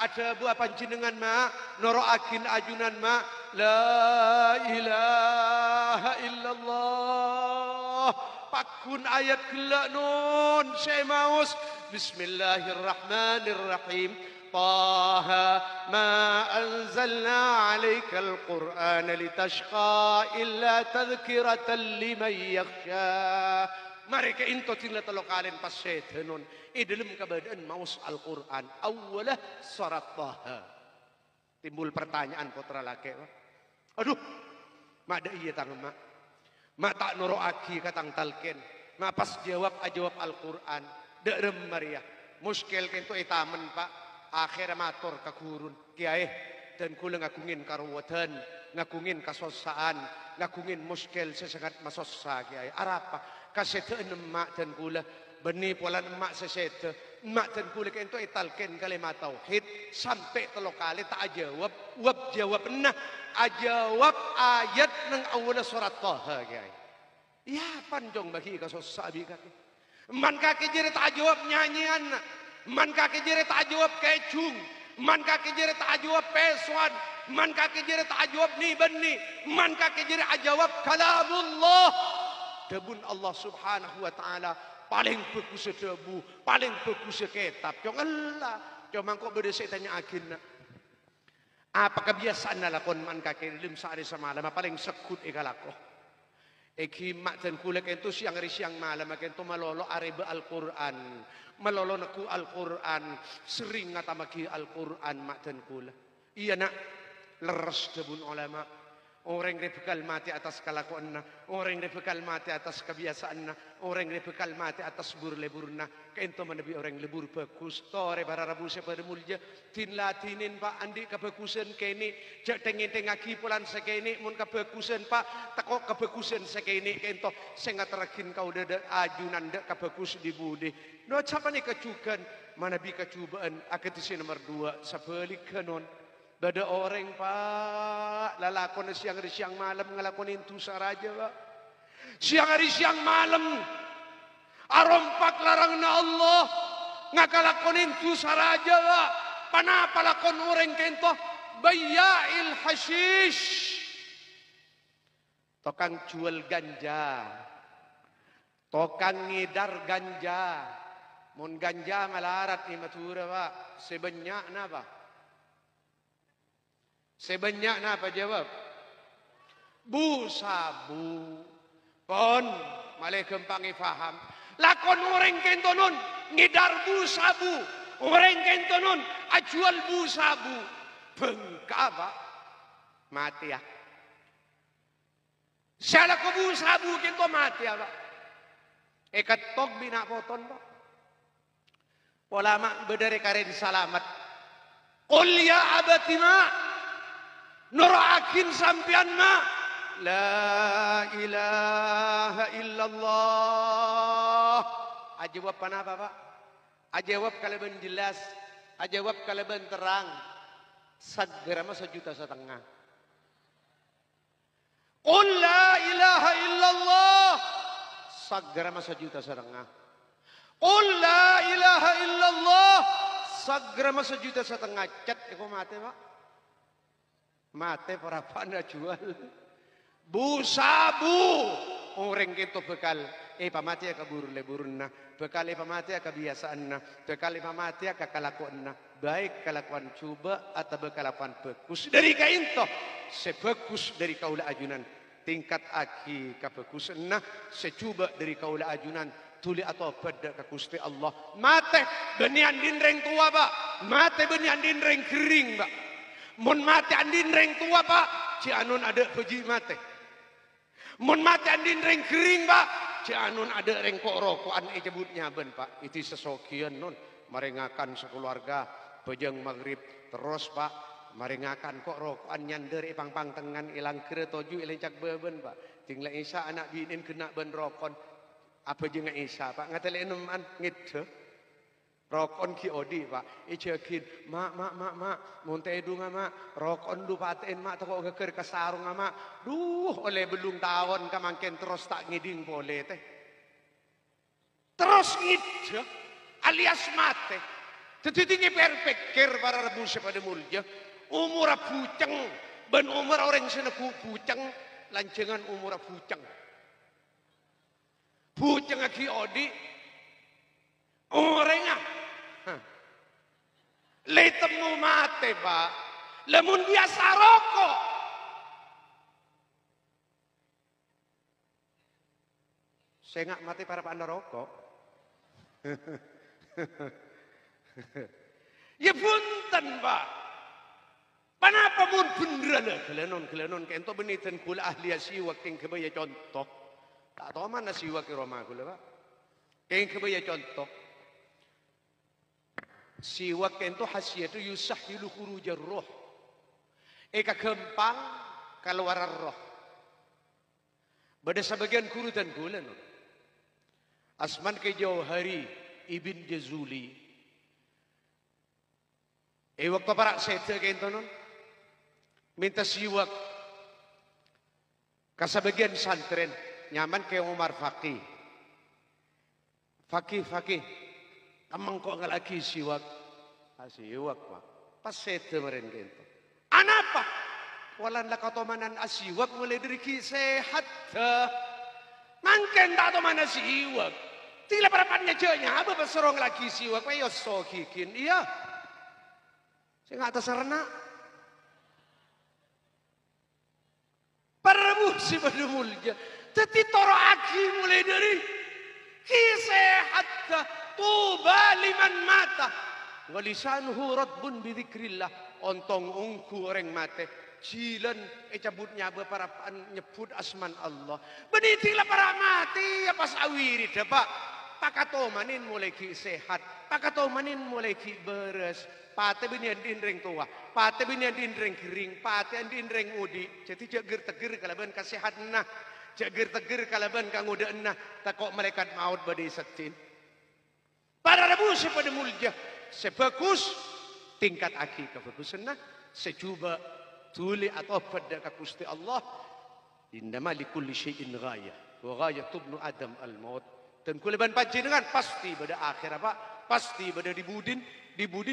ada buah panjenengan mak noroakin ajunan mak la ilaha illallah pakun ayat gelak nun saya maus bismillahirrahmanirrahim Taha ma anzalna alaikal Qur'an litashqa illa tadhkiratan liman yakhsha mereka into tinla talo kalen pas setenon dalam keadaan maus Al-Quran awalah surat Taha timbul pertanyaan putra laki aduh mak ada iya tang mak tak noro aki katang talken mak pas jawab Al-Quran derem Maria muskil kento itamen pak akhir matur kakurun kiai dan kula ngakungin karwatan ngakungin kasosaan ngakungin muskil sesangat masosa kiai arapa kasete emak dan kula beni polan emak sesete emak dan kula kento italken kalimat tauhid sampai telo kali tak jawab jawab nah ajawab ayat nang awal surat Taha kiai ya panjang bagi kasosa abi kaki man kaki jere tak jawab nyanyian man kaki jere tak jawab kecung man kaki jere tak jawab peswan man kaki jere tak jawab ni beni man kaki jere ajawab kalamullah debun Allah subhanahu wa ta'ala paling bagus debu paling bagus kitab jong Allah cuma kok beda saya tanya akhirnya apa kebiasaan lakon man kaki lim sehari semalam paling sekut ikalako eki mak dan kulek itu siang malam itu malolo areba Al-Quran malolo naku Al-Quran sering ngatamaki Al-Quran mak dan kulek iya nak leres debun ulama orang yang bekal mati atas kelakuannya orang yang bekal mati atas kebiasaannya orang yang bekal mati atas lebur-leburnya kento menebi orang lebur bagus tore bararabu sepada mulja tin latinin pak andi kebagusan kini jak tengin-tengaki pulan sekini mun kebagusan pak takok kebagusan sekini kento sengat terakin kau dada ajunan dak kebagus di budi no siapa ni kecukan mana bi kecubaan aketisi nomor 2 sabalik kanon Bada orang pak lalakon siang malam ngelakonin tusa raja pak siang malam arompak larangna Allah ngakalakonin tusa raja pak panapa lakon orang kento bayail hashish tokang jual ganja tokang ngidar ganja mun ganja malarat ni matura pak sebanyak napa sebanyak apa jawab bu sabu pon malaikum pangi faham lakon orang kentonon ngidar bu sabu orang kentonon ajual bu sabu bengka pak mati ya salah ke bu sabu kento mati ya pak tok bina poton pak ulama berdari karen salamat qul ya abati ma nurakin sampian ma la ilaha illallah ajawab panapa pak ajawab kalaban jelas ajawab kalaban terang segera masa 1,5 juta qul la ilaha illallah segera masa 1,5 juta qul la ilaha illallah segera masa 1,5 juta cat aku mati pak mate para panda jual bu sabu orang gitu bekal pamati ka buru leburna bekal pamati ka kebiasaanna bekal pamati ka kelakuanna baik kelakuan coba atau kelakuan bagus dari kainto sebagus dari kaula ajunan tingkat aki kabagusanna secoba dari kaula ajunan tuli atau pada ka Gusti Allah mate benian dinreng tua pak mate benian dinreng kering pak mun mati andin reng tua pak ci anun ada puji mate mun mati andin reng kering pak ci anun ada reng kok rokokan jebutnya ben pak itu sesokian nun marengakan sekeluarga pejang maghrib terus pak marengakan kok rokokan nyander pang tengan ilang kere toju ilencak beben pak tinggal isa anak binin kena ben rokon apa jeung isa pak ngatele eneman ngide rokon ki odi pak icekin mak monte edung mak rokon du paten mak toko geker ke sarung mak duh oleh belum tahun kamangken terus tak ngiding boleh teh terus ngide alias mate Tetitinggi perpikir para rebu pada mulja. Umur pucang. Ben umur orang sana pucang. Lancengan umur pucang. Pucang aki odi. Orangnya. Letemu mate pak. Lemun biasa rokok. Saya nggak mati para pandai rokok. Ya punten pak. Kenapa pun beneran kelenon kento benitan kula ahli siwak yang kebaya contoh. Tak tahu mana siwak ke rumah kula pak. Yang kebaya contoh. Siwak kento khasiatu yusahilu khurujar roh. Eka kempang keluaran roh. Pada sebagian kurutan kula no. Asman ke Jauhari Ibn Jazuli. Waktu para sete ke ento non. Minta siwak. Kasabagian santren. Nyaman ke Umar Fakih. Fakih. Amang kok nggak lagi siwak. Siwak pak. Pas sete meren ke ento. Anapa? Walan lakatomanan asiwak mulai dari sehat. Mangken tak tahu mana siwak. Tila parapannya jenya. Apa bersorong lagi siwak. Ayo sokikin. Iya. Saya nggak atas sarana. Parabu si pada mulja. Teti toro aki mulai dari. Kisehat. Tuba liman mata. Walisanuhu radbun bidikrillah. Ontong ungku orang mate. Cilen cabutnya beberapa nyebut asman Allah. Benitilah para mati pas awiri pak. Pakato manin mulai ki sehat. Pakato manin mulai ki beres. Pate binian dinreng tua. Pate binian dinreng kering. Pate dinreng udi. Jadi jager teger kalaban kasehat nah. Jager teger kalaban kang udah nah. Takok malaikat maut badai setin. Para rebu pada mulja. Sebagus tingkat aki kebagusan nah. Secuba tuli atau pada kakusti Allah. Indama likulli syai'in ghayah. Wa ghayah tubnu Adam al-maut. Dan kuleban panjenengan pasti pada akhir apa? Pasti pada dibudin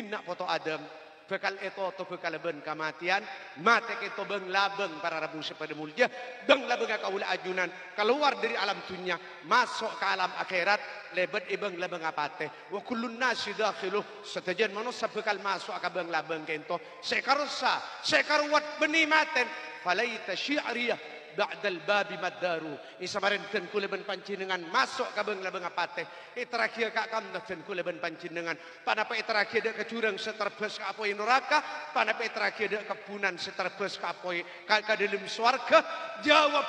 nak foto Adam. Bekal itu atau bekal ben kematian. Mate itu beng labeng para rabu pada mulja. Beng labeng kaula ajunan. Keluar dari alam dunia. Masuk ke alam akhirat. Lebet ibeng labeng apate. Wa kullun nasi dakhiluh. Setajan manusia bekal masuk ke beng labeng kento. Sekarwat beni maten. Falaita syi'riyah. Ba'dal babi maddaru. Isamarin ten kuleban pancinengan masuk ka beng labeng apate. Terakhir ka kam ten kuleban pancinengan. Panapa terakhir dak kecurang seterbes ka apoi neraka. Panapa terakhir dak kepunan seterbes ka apoi ka dalam swarga. Jawab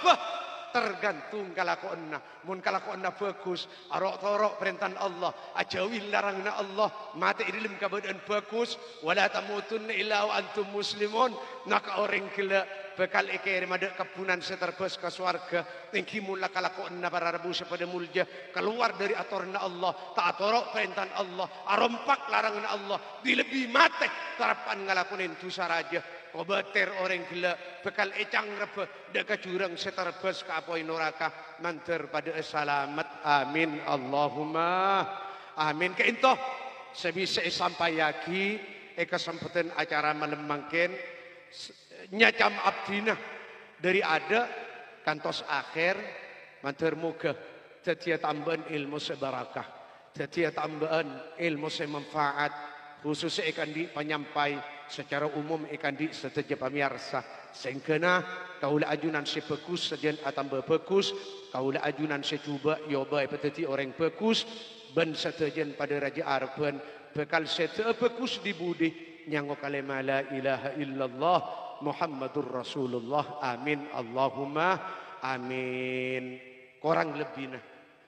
tergantung kalakuanna. Mun kalakuanna bagus, arok torok perintah Allah, ajauhi larangna Allah, mati dalam keadaan bagus, wala tamutunna illa wa antum muslimun. Nak orang gila bekal ikir madak kepunan seterbes ke swarga. Tinggi mula kalakuanna para rabu pada mulja keluar dari aturna Allah, tak torok perintah Allah, arompak larangna Allah, dilebih mati tarapan ngalakunin dosa raja. Obater orang gila bekal ecang rebe deka jurang seterbes ke apoi neraka manter pada selamat amin Allahumma amin ke intoh sebisa sampai yaki kesempatan acara malam mangkin nyacam abdina dari ada kantos akhir manter muga jadi tambahan ilmu sebarakah jadi tambahan ilmu semanfaat khususnya ikan di penyampai secara umum ikan di setiap pamiarsa sengkena kaulah ajunan sepekus sedian atam bepekus kaulah ajunan secuba yoba peteti orang pekus ben setian pada raja arban bekal setepekus di budi nyango kalima la ilaha illallah Muhammadur Rasulullah amin Allahumma amin korang lebih nah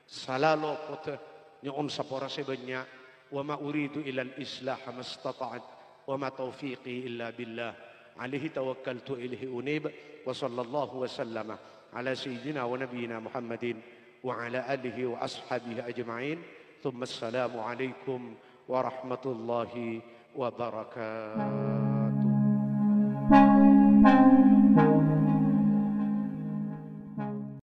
salalo kota nyom sapora sebanyak wa ma uridu ila al-islah mastata'at wa ma taufiqi illa billah alaihi tawakkaltu ilaihi unib wa sallallahu wa sallama ala sayyidina wa nabiyyina Muhammadin wa ala alihi wa ashabihi ajma'in thumma assalamu alaikum warahmatullahi wabarakatuh.